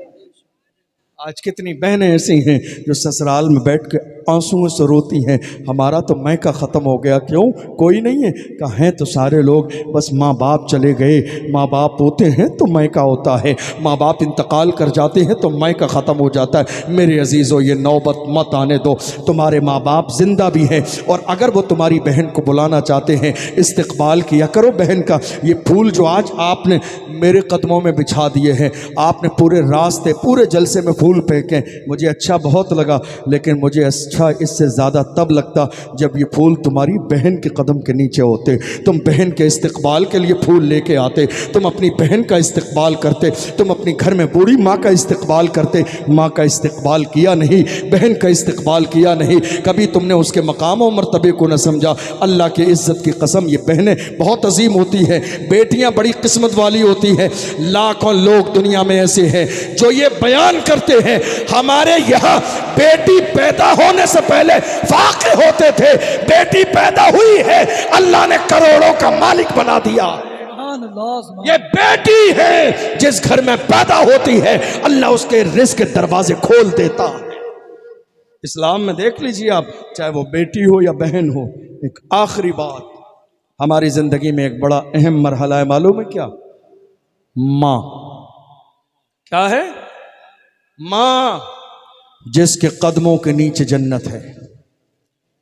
आज कितनी बहनें ऐसी हैं जो ससुराल में बैठ के आंसुओं से रोती हैं, हमारा तो मैका ख़त्म हो गया। क्यों? कोई नहीं है। कहा है तो सारे लोग, बस माँ बाप चले गए, माँ बाप होते हैं तो मैका होता है, माँ बाप इंतकाल कर जाते हैं तो मैका ख़त्म हो जाता है। मेरे अजीज़ों, ये नौबत मत आने दो। तुम्हारे माँ बाप जिंदा भी हैं, और अगर वो तुम्हारी बहन को बुलाना चाहते हैं, इस्तकबाल किया करो बहन का। ये फूल जो आज आपने मेरे कदमों में बिछा दिए हैं, आपने पूरे रास्ते पूरे जलसे में फूल फेंके, मुझे अच्छा बहुत लगा, लेकिन मुझे अच्छा इससे ज़्यादा तब लगता जब ये फूल तुम्हारी बहन के कदम के नीचे होते। तुम बहन के इस्तकबाल के लिए फूल लेके आते, तुम अपनी बहन का इस्तकबाल करते, तुम अपनी घर में बूढ़ी माँ का इस्तकबाल करते। माँ का इस्तकबाल किया नहीं, बहन का इस्तकबाल किया नहीं, कभी तुमने उसके मकाम और मर्तबे को न समझा। अल्लाह की इज़्ज़त की कसम, ये बहनें बहुत अजीम होती हैं, बेटियाँ बड़ी किस्मत वाली होती हैं। लाखों लोग दुनिया में ऐसे हैं जो ये बयान करते हैं, हमारे यहाँ बेटी पैदा होने से पहले फाके होते थे, बेटी पैदा हुई है अल्लाह ने करोड़ों का मालिक बना दिया। ये बेटी है जिस घर में पैदा होती है अल्लाह उसके रिज़्क़ के दरवाजे खोल देता है। इस्लाम में देख लीजिए आप, चाहे वो बेटी हो या बहन हो। एक आखिरी बात, हमारी जिंदगी में एक बड़ा अहम मरहला है, मालूम है क्या? माँ। क्या है? माँ, जिसके कदमों के नीचे जन्नत है।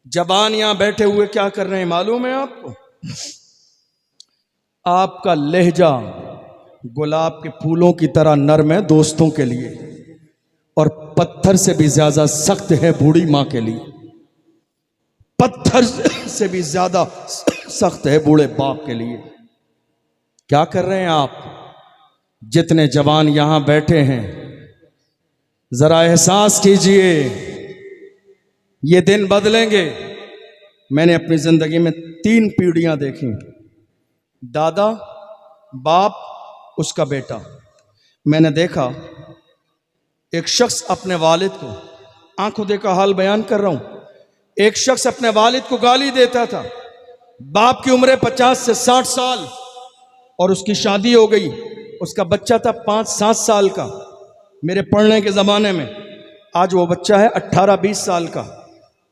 जबान यहां बैठे हुए क्या कर रहे हैं मालूम है आपको? आपका लहजा गुलाब के फूलों की तरह नरम है दोस्तों के लिए, और पत्थर से भी ज्यादा सख्त है बूढ़ी माँ के लिए। पत्थर से भी ज्यादा सख्त है बूढ़े बाप के लिए। क्या कर रहे हैं आप? जितने जवान यहां बैठे हैं, जरा एहसास कीजिए, ये दिन बदलेंगे। मैंने अपनी जिंदगी में 3 पीढ़ियां देखी, दादा, बाप, उसका बेटा। मैंने देखा एक शख्स अपने वालिद को, आंखों देखा हाल बयान कर रहा हूं, एक शख्स अपने वालिद को गाली देता था। बाप की उम्र 50 से 60 साल और उसकी शादी हो गई, उसका बच्चा था 5-7 साल का। मेरे पढ़ने के ज़माने में आज वो बच्चा है 18-20 साल का।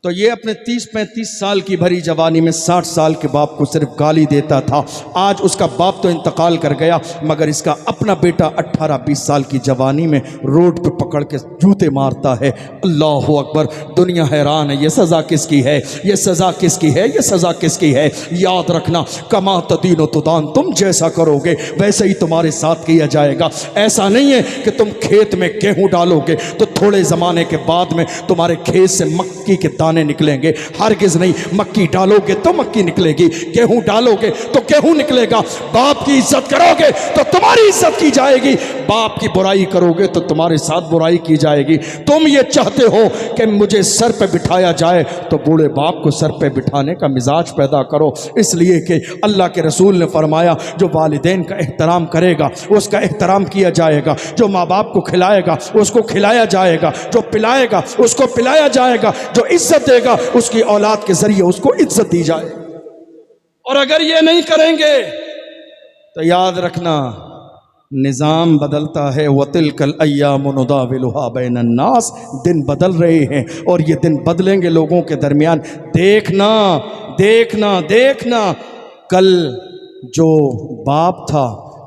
तो ये अपने 30-35 साल की भरी जवानी में 60 साल के बाप को सिर्फ गाली देता था। आज उसका बाप तो इंतकाल कर गया, मगर इसका अपना बेटा 18-20 साल की जवानी में रोड पे पकड़ के जूते मारता है। अल्लाह अकबर, दुनिया हैरान है, ये सज़ा किसकी है? ये सज़ा किसकी है? ये सज़ा किसकी है? याद रखना, कमा तदीन तुदान, तुम जैसा करोगे वैसे ही तुम्हारे साथ किया जाएगा। ऐसा नहीं है कि तुम खेत में गेहूँ डालोगे तो थोड़े ज़माने के बाद में तुम्हारे खेत से मक्की के दाने निकलेंगे। हरगिज नहीं, मक्की डालोगे तो मक्की निकलेगी, गेहूं डालोगे तो गेहूं निकलेगा। बाप की इज्जत करोगे तो तुम्हारी इज्जत की जाएगी, बाप की बुराई करोगे तो तुम्हारे साथ बुराई की जाएगी। तुम ये चाहते हो कि मुझे सर पे बिठाया जाए, तो बूढ़े बाप को सर पे बिठाने का मिजाज पैदा करो। इसलिए कि अल्लाह के रसूल ने फरमाया, जो वालिदैन का एहतराम करेगा उसका एहतराम किया जाएगा, जो माँ बाप को खिलाएगा उसको खिलाया जाएगा, जो पिलाएगा उसको पिलाया जाएगा, जो इज्जत देगा उसकी औलाद के जरिए उसको इज्जत दी जाए। और अगर ये नहीं करेंगे तो याद रखना, निज़ाम बदलता है। वतिलकल अय्यामु नुदाविलुहा बैनन नास, दिन बदल रहे हैं और ये दिन बदलेंगे लोगों के दरमियान। देखना देखना देखना, कल जो बाप था,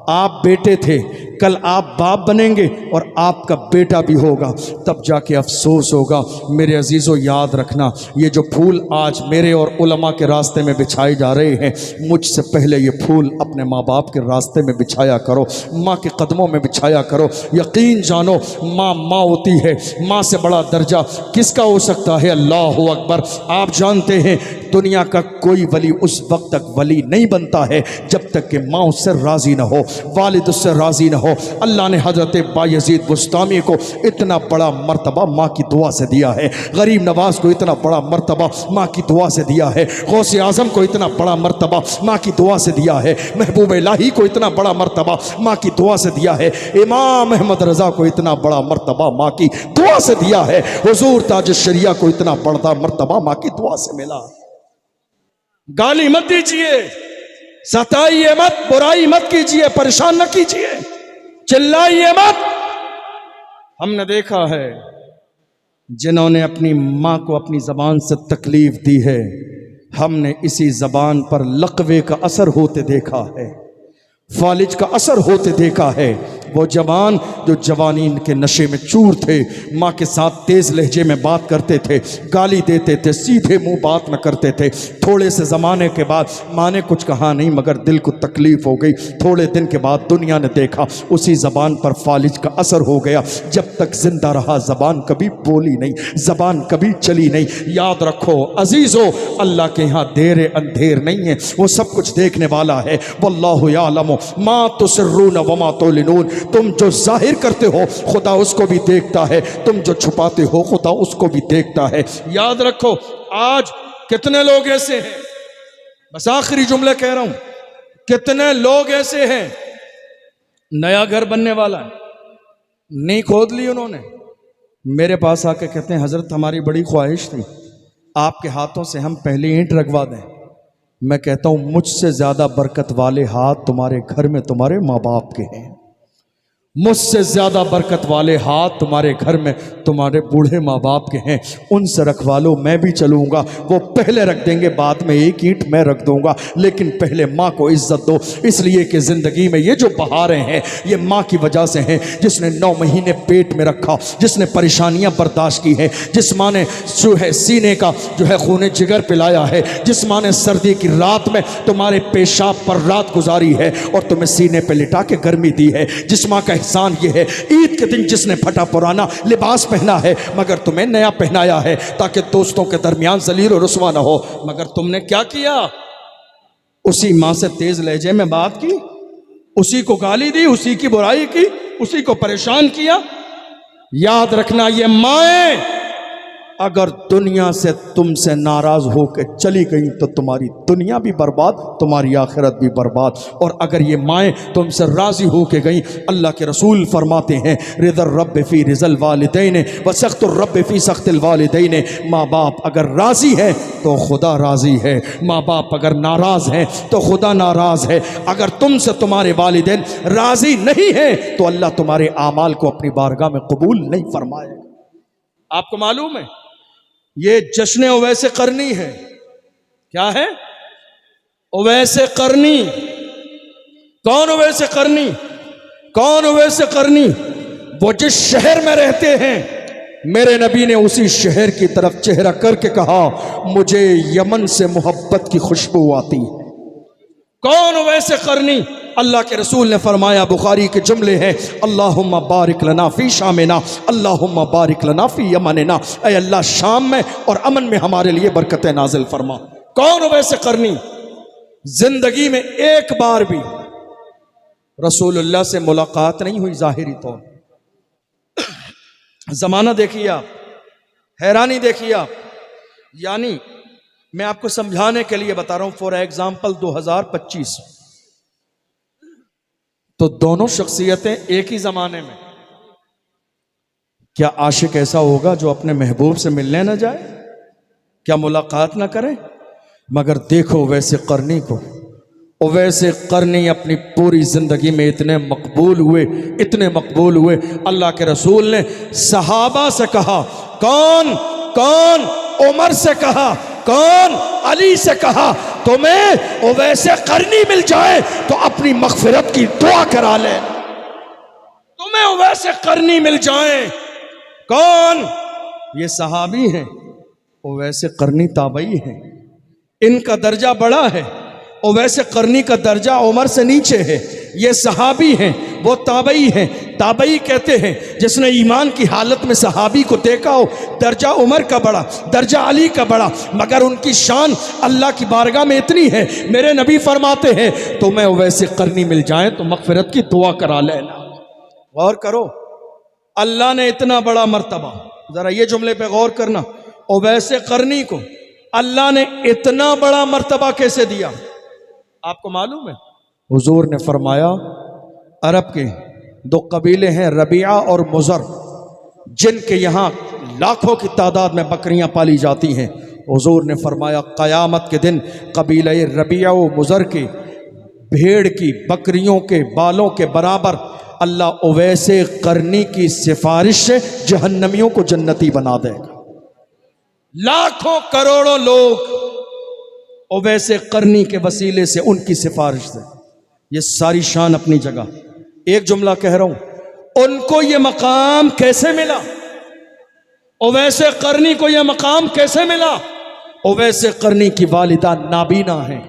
आप बेटे थे, कल आप बाप बनेंगे और आपका बेटा भी होगा, तब जाके अफसोस होगा। मेरे अजीज़ों, याद रखना, ये जो फूल आज मेरे और उलमा के रास्ते में बिछाए जा रहे हैं, मुझसे पहले ये फूल अपने माँ बाप के रास्ते में बिछाया करो, माँ के कदमों में बिछाया करो। यकीन जानो, माँ माँ होती है, माँ से बड़ा दर्जा किसका हो सकता है? अल्लाहु अकबर। आप जानते हैं, दुनिया का कोई वली उस वक्त तक वली नहीं बनता है जब तक कि माँ उससे राज़ी ना हो, वालिद उससे राज़ी ना हो। अल्लाह ने हज़रत बायज़ीद बुस्तामी को इतना बड़ा मर्तबा माँ की दुआ से दिया है, गरीब नवाज को इतना बड़ा मर्तबा माँ की दुआ से दिया है, गौसे आज़म को इतना बड़ा मर्तबा माँ की दुआ से दिया है, महबूब इलाही को इतना बड़ा मर्तबा माँ की दुआ से दिया है, इमाम अहमद रज़ा को इतना बड़ा मर्तबा माँ की दुआ से दिया है, हुज़ूर ताज शरिया को इतना बड़ा मर्तबा माँ की दुआ से मिला। गाली मत दीजिए, सताइए मत, बुराई मत कीजिए, परेशान न कीजिए, चिल्लाइए मत। हमने देखा है जिन्होंने अपनी माँ को अपनी ज़बान से तकलीफ दी है, हमने इसी ज़बान पर लक़वे का असर होते देखा है, फालिज का असर होते देखा है। वो जवान जो जवानीन के नशे में चूर थे, माँ के साथ तेज़ लहजे में बात करते थे, गाली देते थे, सीधे मुंह बात न करते थे। थोड़े से ज़माने के बाद माँ ने कुछ कहा नहीं, मगर दिल को तकलीफ़ हो गई। थोड़े दिन के बाद दुनिया ने देखा उसी ज़बान पर फालिज का असर हो गया। जब तक जिंदा रहा ज़बान कभी बोली नहीं, ज़बान कभी चली नहीं। याद रखो अजीज़ो, अल्लाह के यहाँ देर अंधेर नहीं है, वो सब कुछ देखने वाला है। वल्लाहु यालमु मा तुसिर्रून व मा तुलिनून, तुम जो जाहिर करते हो खुदा उसको भी देखता है, तुम जो छुपाते हो खुदा उसको भी देखता है। याद रखो, आज कितने लोग ऐसे हैं, बस आखिरी जुमला कह रहा हूं, कितने लोग ऐसे हैं, नया घर बनने वाला है, नहीं खोद ली उन्होंने, मेरे पास आके कहते हैं हजरत हमारी बड़ी ख्वाहिश थी आपके हाथों से हम पहली ईंट रखवा दें। मैं कहता हूं मुझसे ज्यादा बरकत वाले हाथ तुम्हारे घर में तुम्हारे माँ बाप के हैं, मुझसे ज़्यादा बरकत वाले हाथ तुम्हारे घर में तुम्हारे बूढ़े माँ बाप के हैं, उनसे रखवा लो। मैं भी चलूँगा, वो पहले रख देंगे, बाद में एक ईंट मैं रख दूँगा, लेकिन पहले माँ को इज्जत दो। इसलिए कि ज़िंदगी में ये जो बहारें हैं ये माँ की वजह से हैं, जिसने 9 महीने पेट में रखा, जिसने परेशानियाँ बर्दाश्त की हैं, जिस माँ ने जो है सीने का जो है खून जिगर पिलाया है, जिस माँ ने सर्दी की रात में तुम्हारे पेशाब पर रात गुजारी है और तुम्हें सीने पर लिटा के गर्मी दी है, जिस माँ का एहसान ये है ईद के दिन जिसने फटा पुराना लिबास पहना है मगर तुम्हें नया पहनाया है ताकि दोस्तों के दरमियान जलील और रुस्वा ना हो। मगर तुमने क्या किया? उसी माँ से तेज लहजे में बात की, उसी को गाली दी, उसी की बुराई की, उसी को परेशान किया। याद रखना, ये माएँ अगर दुनिया से तुमसे नाराज होकर चली गई तो तुम्हारी दुनिया भी बर्बाद, तुम्हारी आखिरत भी बर्बाद। और अगर ये माएँ तुमसे राजी होकर गई, अल्लाह के रसूल फरमाते हैं रिदर रब फी रिजल वालिदैन व सख्तुर रब फी सख्तिल वालिदैन। माँ बाप अगर राजी है तो खुदा राजी है, माँ बाप अगर नाराज हैं तो खुदा नाराज है। अगर तुमसे तुम्हारे वालिदैन राजी नहीं है तो अल्लाह तुम्हारे आमाल को अपनी बारगाह में कबूल नहीं फरमाएगा। आपको मालूम है ये जश्न ओवैसे करनी है, क्या है? ओवैसे करनी। कौन ओवैसे करनी? कौन ओवैसे करनी? वो जिस शहर में रहते हैं, मेरे नबी ने उसी शहर की तरफ चेहरा करके कहा मुझे यमन से मोहब्बत की खुशबू आती है। कौन ओवैसे करनी? अल्लाह के रसूल ने फरमाया, बुखारी के जुमले हैं, अल्लाहुम्मा बारिक लना फी शामिना, अल्लाहुम्मा बारिक लना फी यमनिना। ऐ अल्लाह शाम में और अमन में हमारे लिए बरकतें नाजिल फरमा। कौन वैसे करनी? जिंदगी में एक बार भी रसूलुल्लाह से मुलाकात नहीं हुई जाहिरी तौर। जमाना देखिए आप, हैरानी देखिए आप। यानी मैं आपको समझाने के लिए बता रहा हूं, फॉर एग्जाम्पल 2025 तो दोनों शख्सियतें एक ही जमाने में। क्या आशिक ऐसा होगा जो अपने महबूब से मिलने न जाए? क्या मुलाकात न करे? मगर देखो वैसे करनी को, और वैसे करनी अपनी पूरी जिंदगी में इतने मकबूल हुए, इतने मकबूल हुए। अल्लाह के रसूल ने सहाबा से कहा, कौन कौन? उमर से कहा, कौन? अली से कहा तुम्हें ओवैसे करनी मिल जाए तो अपनी मगफिरत की दुआ करा ले, तुम्हें ओवैसे करनी मिल जाए। कौन? ये सहाबी हैं, ओवैसे करनी ताबई है, इनका दर्जा बड़ा है। ओवैसे करनी का दर्जा उमर से नीचे है। ये सहाबी हैं, वो ताबई हैं। ताबई कहते हैं जिसने ईमान की हालत में सहाबी को देखा हो। दर्जा उमर का बड़ा, दर्जा अली का बड़ा, मगर उनकी शान अल्लाह की बारगाह में इतनी है, मेरे नबी फरमाते हैं तुम्हें ओवैसे करनी मिल जाए तो मगफिरत की दुआ करा लेना। गौर करो, अल्लाह ने इतना बड़ा मर्तबा, जरा ये जुमले पे गौर करना, ओवैसे करनी को अल्लाह ने इतना बड़ा मर्तबा कैसे दिया? आपको मालूम है? हुजूर ने फरमाया अरब के दो कबीले हैं, रबिया और मुजर, जिनके यहाँ लाखों की तादाद में बकरियां पाली जाती हैं। हुजूर ने फरमाया क़यामत के दिन कबीले रबिया व मुजर के भेड़ की बकरियों के बालों के बराबर अल्लाह ओवैसे करनी की सिफारिश से जहन्नमियों को जन्नती बना देगा। लाखों करोड़ों लोग ओवैसे करनी के वसीले से, उनकी सिफारिश से। ये सारी शान अपनी जगह। एक जुमला कह रहा हूं, उनको ये मकाम कैसे मिला? ओवैसे करनी को ये मकाम कैसे मिला? ओवैसे करनी की वालिदा नाबीना हैं,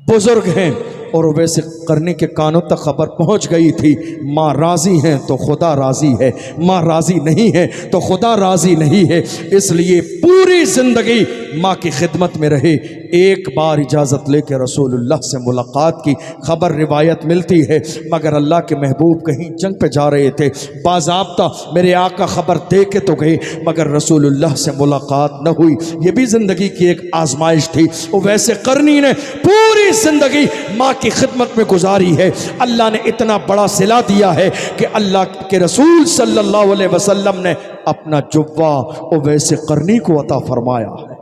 बुजुर्ग हैं, और ओवैसे करनी के कानों तक खबर पहुंच गई थी, माँ राजी है तो खुदा राजी है, माँ राजी नहीं है तो खुदा राजी नहीं है। इसलिए पूरी जिंदगी माँ की खिदमत में रहे। एक बार इजाज़त लेके रसूलुल्लाह से मुलाकात की खबर रिवायत मिलती है, मगर अल्लाह के महबूब कहीं जंग पे जा रहे थे। बाज़ाब्ता मेरे आका खबर दे के तो गए, मगर रसूलुल्लाह से मुलाकात न हुई। ये भी ज़िंदगी की एक आजमाइश थी। वैसे करनी ने पूरी ज़िंदगी माँ की खिदमत में गुजारी है। अल्लाह ने इतना बड़ा सिला दिया है कि अल्लाह के रसूल सल्लल्लाहु अलैहि वसल्लम ने अपना जुब्बा वैसे करनी को अता फरमाया है।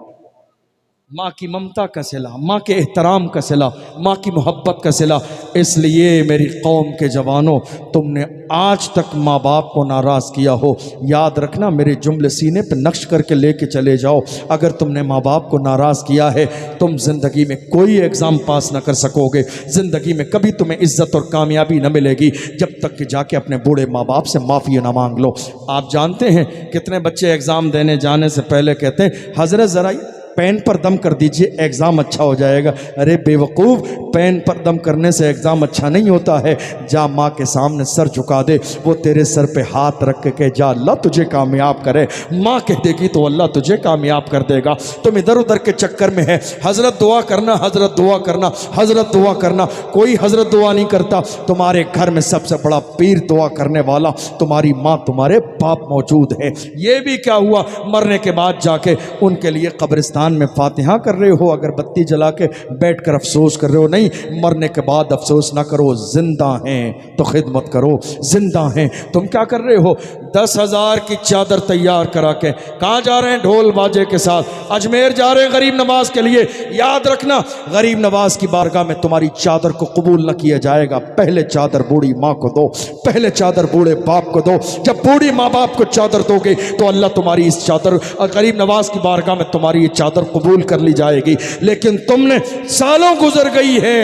माँ की ममता का सिला, माँ के एहतराम का सिला, माँ की मोहब्बत का सिला। इसलिए मेरी कौम के जवानों, तुमने आज तक माँ बाप को नाराज़ किया हो, याद रखना, मेरे जुमले सीने पर नक्श करके लेके चले जाओ। अगर तुमने माँ बाप को नाराज़ किया है, तुम ज़िंदगी में कोई एग्ज़ाम पास ना कर सकोगे। ज़िंदगी में कभी तुम्हें इज़्ज़त और कामयाबी न मिलेगी जब तक कि जाके अपने बूढ़े माँ बाप से माफ़ी ना मांग लो। आप जानते हैं कितने बच्चे एग्ज़ाम देने जाने से पहले कहते हैं हज़रत ज़रा पेन पर दम कर दीजिए, एग्ज़ाम अच्छा हो जाएगा। अरे बेवकूफ़, पेन पर दम करने से एग्ज़ाम अच्छा नहीं होता है। जा माँ के सामने सर झुका दे, वो तेरे सर पे हाथ रख के कहे जा अल्लाह तुझे कामयाब करे। माँ कह देगी तो अल्लाह तुझे कामयाब कर देगा। तुम इधर उधर के चक्कर में है, हज़रत दुआ करना, हज़रत दुआ करना, हज़रत दुआ करना। कोई हज़रत दुआ नहीं करता। तुम्हारे घर में सबसे बड़ा पीर दुआ करने वाला तुम्हारी माँ, तुम्हारे बाप मौजूद है। ये भी क्या हुआ, मरने के बाद जाके उनके लिए कब्रिस्तान में फातिहा कर रहे हो, अगरबत्ती जला के बैठकर अफसोस कर रहे हो। नहीं, मरने के बाद अफसोस ना करो, जिंदा हैं तो खिदमत करो। जिंदा हैं तुम क्या कर रहे हो? 10,000 की चादर तैयार करा के कहाँ जा रहे हैं? ढोल बाजे के साथ अजमेर जा रहे हैं गरीब नवाज के लिए। याद रखना, गरीब नवाज की बारगाह में तुम्हारी चादर को कबूल न किया जाएगा। पहले चादर बूढ़ी माँ को दो, पहले चादर बूढ़े बाप को दो। जब बूढ़ी माँ बाप को चादर दोगे तो अल्लाह तुम्हारी इस चादर, गरीब नवाज की बारगाह में तुम्हारी ये चादर कबूल कर ली जाएगी। लेकिन तुमने सालों गुजर गई है,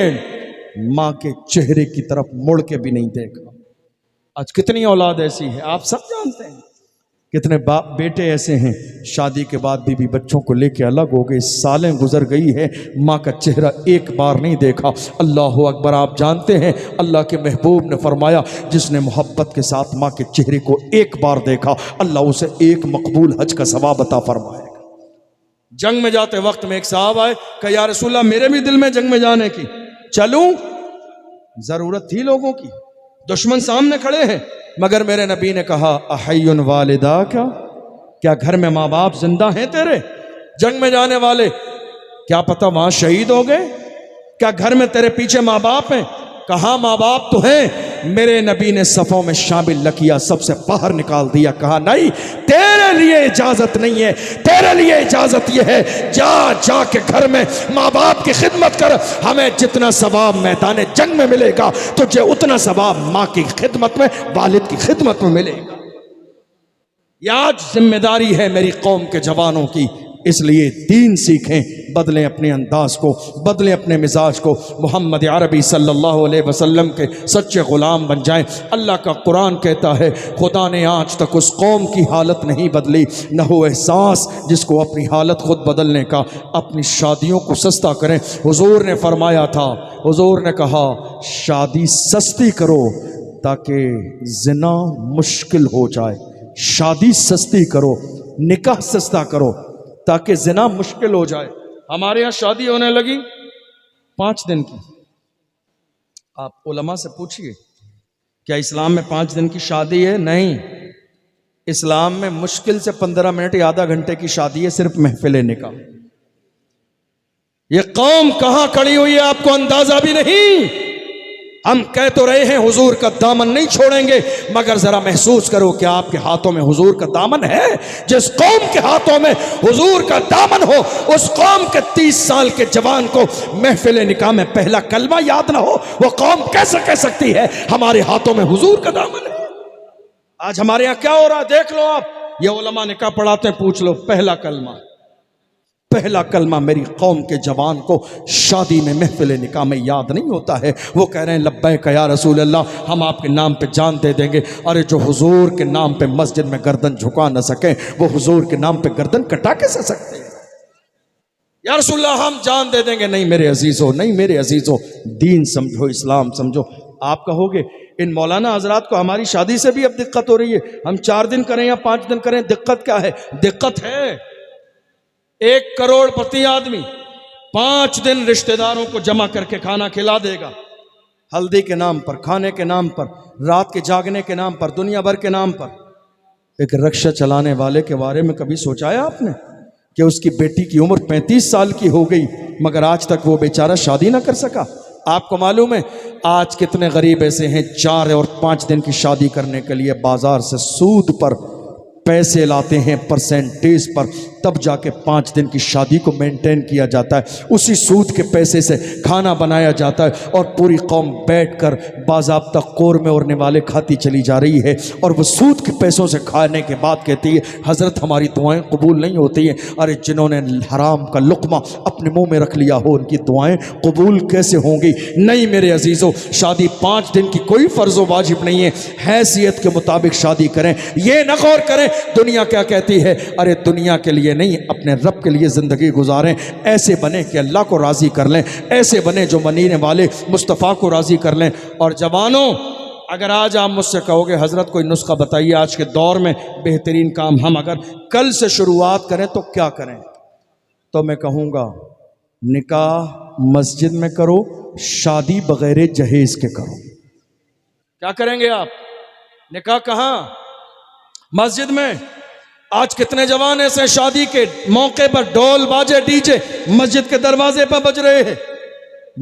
मां के चेहरे की तरफ मुड़ के भी नहीं देखा। आज कितनी औलाद ऐसी है, आप सब जानते हैं। कितने बाप बेटे ऐसे हैं, शादी के बाद बीवी बच्चों को लेके अलग हो गए, सालें गुजर गई है, माँ का चेहरा एक बार नहीं देखा। अल्लाह अकबर। आप जानते हैं अल्लाह के महबूब ने फरमाया जिसने मोहब्बत के साथ माँ के चेहरे को एक बार देखा, अल्लाह उसे एक मकबूल हज का सवाब अता फरमाएगा। जंग में जाते वक्त में एक साहब आए, कहा या रसूलल्लाह मेरे भी दिल में जंग में जाने की, चलूं? जरूरत थी लोगों की, दुश्मन सामने खड़े हैं, मगर मेरे नबी ने कहा अहय्युन वालिदा का, क्या घर में माँ बाप जिंदा हैं तेरे? जंग में जाने वाले, क्या पता वहां शहीद हो गए? क्या घर में तेरे पीछे माँ बाप हैं? कहा माँ बाप तो हैं। मेरे नबी ने सफ़ों में शामिल न किया, सबसे बाहर निकाल दिया। कहा नहीं, तेरे लिए इजाजत नहीं है, तेरे लिए इजाजत यह है जा के घर में माँ बाप की खिदमत कर। हमें जितना सवाब मैदान जंग में मिलेगा, तुझे उतना सवाब माँ की खिदमत में, वालिद की खिदमत में मिलेगा। यह आज जिम्मेदारी है मेरी कौम के जवानों की। इसलिए दीन सीखें, बदलें अपने अंदाज को, बदलें अपने मिजाज को, मोहम्मद अरबी सल्लल्लाहु अलैहि वसल्लम के सच्चे ग़ुलाम बन जाएं। अल्लाह का कुरान कहता है खुदा ने आज तक उस कौम की हालत नहीं बदली, न हो एहसास जिसको अपनी हालत खुद बदलने का। अपनी शादियों को सस्ता करें। हुजूर ने फरमाया था, हुजूर ने कहा शादी सस्ती करो ताकि जिना मुश्किल हो जाए। शादी सस्ती करो, निकाह सस्ता करो ताकि जिना मुश्किल हो जाए। हमारे यहाँ शादी होने लगी 5 दिन की। आप उलमा से पूछिए क्या इस्लाम में 5 दिन की शादी है? नहीं, इस्लाम में मुश्किल से 15 मिनट या आधा घंटे की शादी है, सिर्फ महफिल निकाह। ये कौम कहां खड़ी हुई है आपको अंदाजा भी नहीं। हम कह तो रहे हैं हुजूर का दामन नहीं छोड़ेंगे, मगर जरा महसूस करो कि आपके हाथों में हुजूर का दामन है। जिस कौम के हाथों में हुजूर का दामन हो, उस कौम के 30 साल के जवान को महफिल निकाह में पहला कलमा याद ना हो, वो कौम कैसे कह सकती है हमारे हाथों में हुजूर का दामन है? आज हमारे यहाँ क्या हो रहा है देख लो आप। ये उलमा निकाह पढ़ाते हैं, पूछ लो पहला कलमा। पहला कलमा मेरी कौम के जवान को शादी में महफिल निकाह में याद नहीं होता है। वो कह रहे हैं लब्बैक या रसूल अल्लाह, हम आपके नाम पे जान दे देंगे। अरे जो हुजूर के नाम पे मस्जिद में गर्दन झुका न सके, वो हुजूर के नाम पे गर्दन कटा कैसे सकते हैं? या रसूल अल्लाह हम जान दे देंगे। नहीं मेरे अजीजों, नहीं मेरे अजीजों, दीन समझो, इस्लाम समझो। आप कहोगे इन मौलाना हजरात को हमारी शादी से भी अब दिक्कत हो रही है, हम 4 दिन करें या 5 दिन करें, दिक्कत क्या है? दिक्कत है 1 करोड़ प्रति आदमी 5 दिन रिश्तेदारों को जमा करके खाना खिला देगा। हल्दी के नाम पर, खाने के नाम पर, रात के जागने के नाम पर, दुनिया भर के नाम पर। एक रिक्शा चलाने वाले के बारे में कभी सोचा है आपने कि उसकी बेटी की उम्र 35 साल की हो गई, मगर आज तक वो बेचारा शादी ना कर सका? आपको मालूम है आज कितने गरीब ऐसे हैं 4 और 5 दिन की शादी करने के लिए बाजार से सूद पर पैसे लाते हैं, परसेंटेज पर, तब जाके 5 दिन की शादी को मेंटेन किया जाता है। उसी सूद के पैसे से खाना बनाया जाता है और पूरी कौम बैठकर बाज़ाब्ता कौरमे और निवाले खाती चली जा रही है। और वो सूद के पैसों से खाने के बाद कहती है हज़रत हमारी दुआएं कबूल नहीं होती हैं। अरे जिन्होंने हराम का लुक़मा अपने मुंह में रख लिया हो, उनकी दुआएं कबूल कैसे होंगी? नहीं मेरे अजीज़ों, शादी 5 दिन की कोई फ़र्ज़ व वाजिब नहीं है। हैसियत के मुताबिक शादी करें, ये न गौर करें दुनिया क्या कहती है। अरे दुनिया के लिए नहीं, अपने रब के लिए ज़िंदगी गुजारें। ऐसे बने कि अल्लाह को राज़ी कर लें, ऐसे बने जो मनीने वाले मुस्तफ़ा को राज़ी कर लें। और जवानों, अगर आज आप मुझसे कहोगे हज़रत कोई नुस्खा बताइए आज के दौर में बेहतरीन काम हम अगर कल से शुरुआत करें तो क्या करें, तो मैं कहूँगा निकाह मस्जिद में करो, शादी बग़ैर जहेज के करो। क्या करेंगे आप? निकाह कहाँ? मस्जिद में। आज कितने जवान ऐसे शादी के मौके पर ढोल बाजे डीजे मस्जिद के दरवाजे पर बज रहे हैं।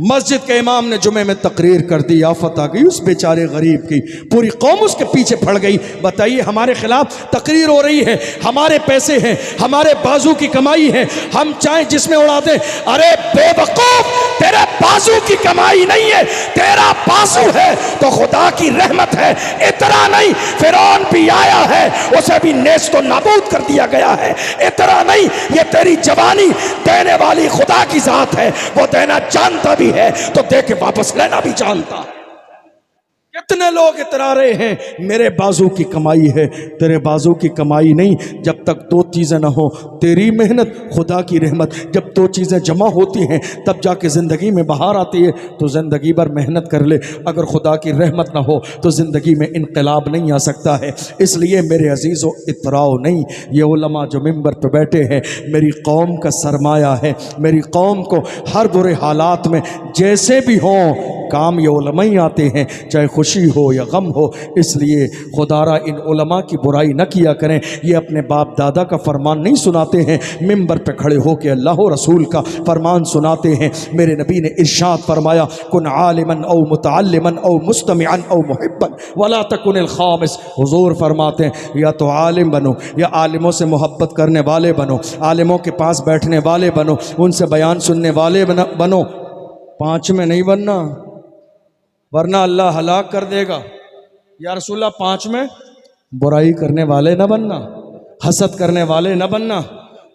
मस्जिद के इमाम ने जुमे में तकरीर कर दी, आफत आ गई उस बेचारे गरीब की, पूरी कौम उसके पीछे पड़ गई। बताइए हमारे खिलाफ तकरीर हो रही है, हमारे पैसे हैं, हमारे बाजू की कमाई है, हम चाहे जिसमें उड़ा दें। अरे बेवकूफ, तेरे बाजू की कमाई नहीं है, तेरा बाजू है तो खुदा की रहमत है। इतना नहीं, फिरौन भी आया है, उसे भी नेस्त नाबूद कर दिया गया है। इतना नहीं, ये तेरी जवानी देने वाली खुदा की जात है, वो देना जानता भी है तो दे के वापस लेना भी जानता है। कितने लोग इतरा रहे हैं मेरे बाजू की कमाई है, तेरे बाजू की कमाई नहीं। जब तक 2 चीज़ें ना हो, तेरी मेहनत, खुदा की रहमत, जब 2 चीज़ें जमा होती हैं तब जाके ज़िंदगी में बहार आती है। तो ज़िंदगी भर मेहनत कर ले, अगर खुदा की रहमत ना हो तो ज़िंदगी में इनकलाब नहीं आ सकता है। इसलिए मेरे अजीज़ों, इतराओ नहीं। ये उलमा जो मिंबर पर बैठे हैं मेरी कौम का सरमाया है। मेरी कौम को हर बुरे हालात में जैसे भी हों काम ये उलमा ही आते हैं, चाहे खुशी हो या गम हो। इसलिए खुदारा इन उलमा की बुराई न किया करें। ये अपने बाप दादा का फरमान नहीं सुनाते हैं, मिंबर पे खड़े हो के अल्लाह और रसूल का फरमान सुनाते हैं। मेरे नबी ने इरशाद फरमाया, कुन आलिमन औ मुतअल्लिमन औ मुस्तमिअन औ मुहिब्बन वला तकुनिल खामिस। हुजूर फरमाते हैं या तो आलिम बनो या आलिमों से मोहब्बत करने वाले बनो, आलिमों के पास बैठने वाले बनो, उनसे बयान सुनने वाले बनो। 5 में नहीं बनना, वरना अल्लाह हलाक कर देगा। या रसूलल्लाह 5 में बुराई करने वाले न बनना, हसद करने वाले न बनना,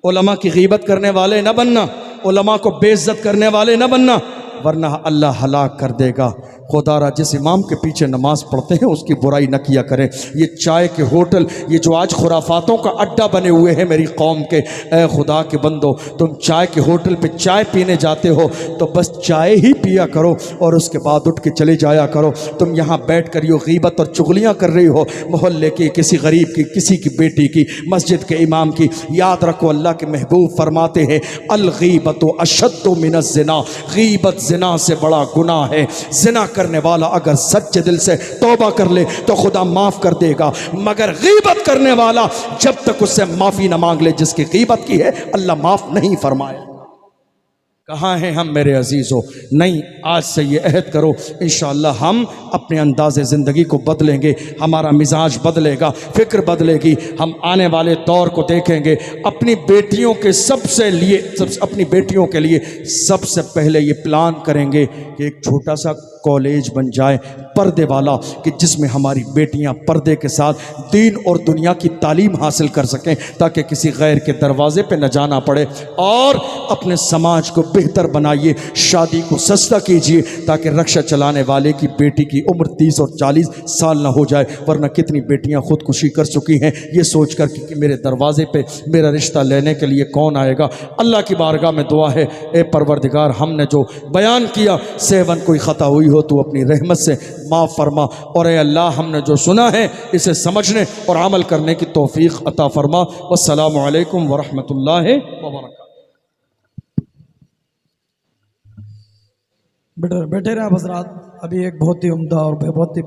उलमा की गीबत करने वाले न बनना, उलमा को बेइज्जत करने वाले न बनना, वरना अल्लाह हलाक कर देगा। खुदारा जिस इमाम के पीछे नमाज पढ़ते हैं उसकी बुराई न किया करें। ये चाय के होटल, ये जो आज खुराफातों का अड्डा बने हुए हैं मेरी कौम के, ए खुदा के बंदो, तुम चाय के होटल पे चाय पीने जाते हो तो बस चाय ही पिया करो और उसके बाद उठ के चले जाया करो। तुम यहाँ बैठ कर यो गीबत और चुगलियाँ कर रही हो मोहल्ले की, किसी गरीब की, किसी की बेटी की, मस्जिद के इमाम की। याद रखो अल्लाह के महबूब फरमाते हैं अल गीबत अशद्दु मिनज़ ज़िना, गीबत ज़िना से बड़ा गुनाह है। ज़िना करने वाला अगर सच्चे दिल से तौबा कर ले तो खुदा माफ कर देगा, मगर गीबत करने वाला जब तक उससे माफी न मांग ले जिसकी गीबत की है, अल्लाह माफ नहीं फरमाए। कहाँ हैं हम मेरे अजीज़ों? नहीं, आज से ये अहद करो इंशाअल्लाह हम अपने अंदाज़े ज़िंदगी को बदलेंगे, हमारा मिजाज बदलेगा, फ़िक्र बदलेगी। हम आने वाले दौर को देखेंगे, अपनी बेटियों के अपनी बेटियों के लिए सबसे पहले ये प्लान करेंगे कि एक छोटा सा कॉलेज बन जाए पर्दे वाला, कि जिसमें हमारी बेटियां पर्दे के साथ दीन और दुनिया की तालीम हासिल कर सकें, ताकि किसी गैर के दरवाजे पे न जाना पड़े। और अपने समाज को बेहतर बनाइए, शादी को सस्ता कीजिए ताकि रक्षा चलाने वाले की बेटी की उम्र 30 और 40 साल न हो जाए। वरना कितनी बेटियां खुदकुशी कर चुकी हैं ये सोच कर कि मेरे दरवाजे पे मेरा रिश्ता लेने के लिए कौन आएगा। अल्लाह की बारगाह में दुआ है, ए परवरदिगार, हमने जो बयान किया सेवन कोई ख़ता हुई हो तो अपनी रहमत से माफ़ फरमा, और ए अल्लाह हमने जो सुना है इसे समझने और अमल करने की तौफीक अता फरमा। वस्सलामु अलैकुम वरहमतुल्लाहि वबरकातुहू। बैठे रहे आप हज़रात। अभी एक बहुत ही उम्दा और बहुत ही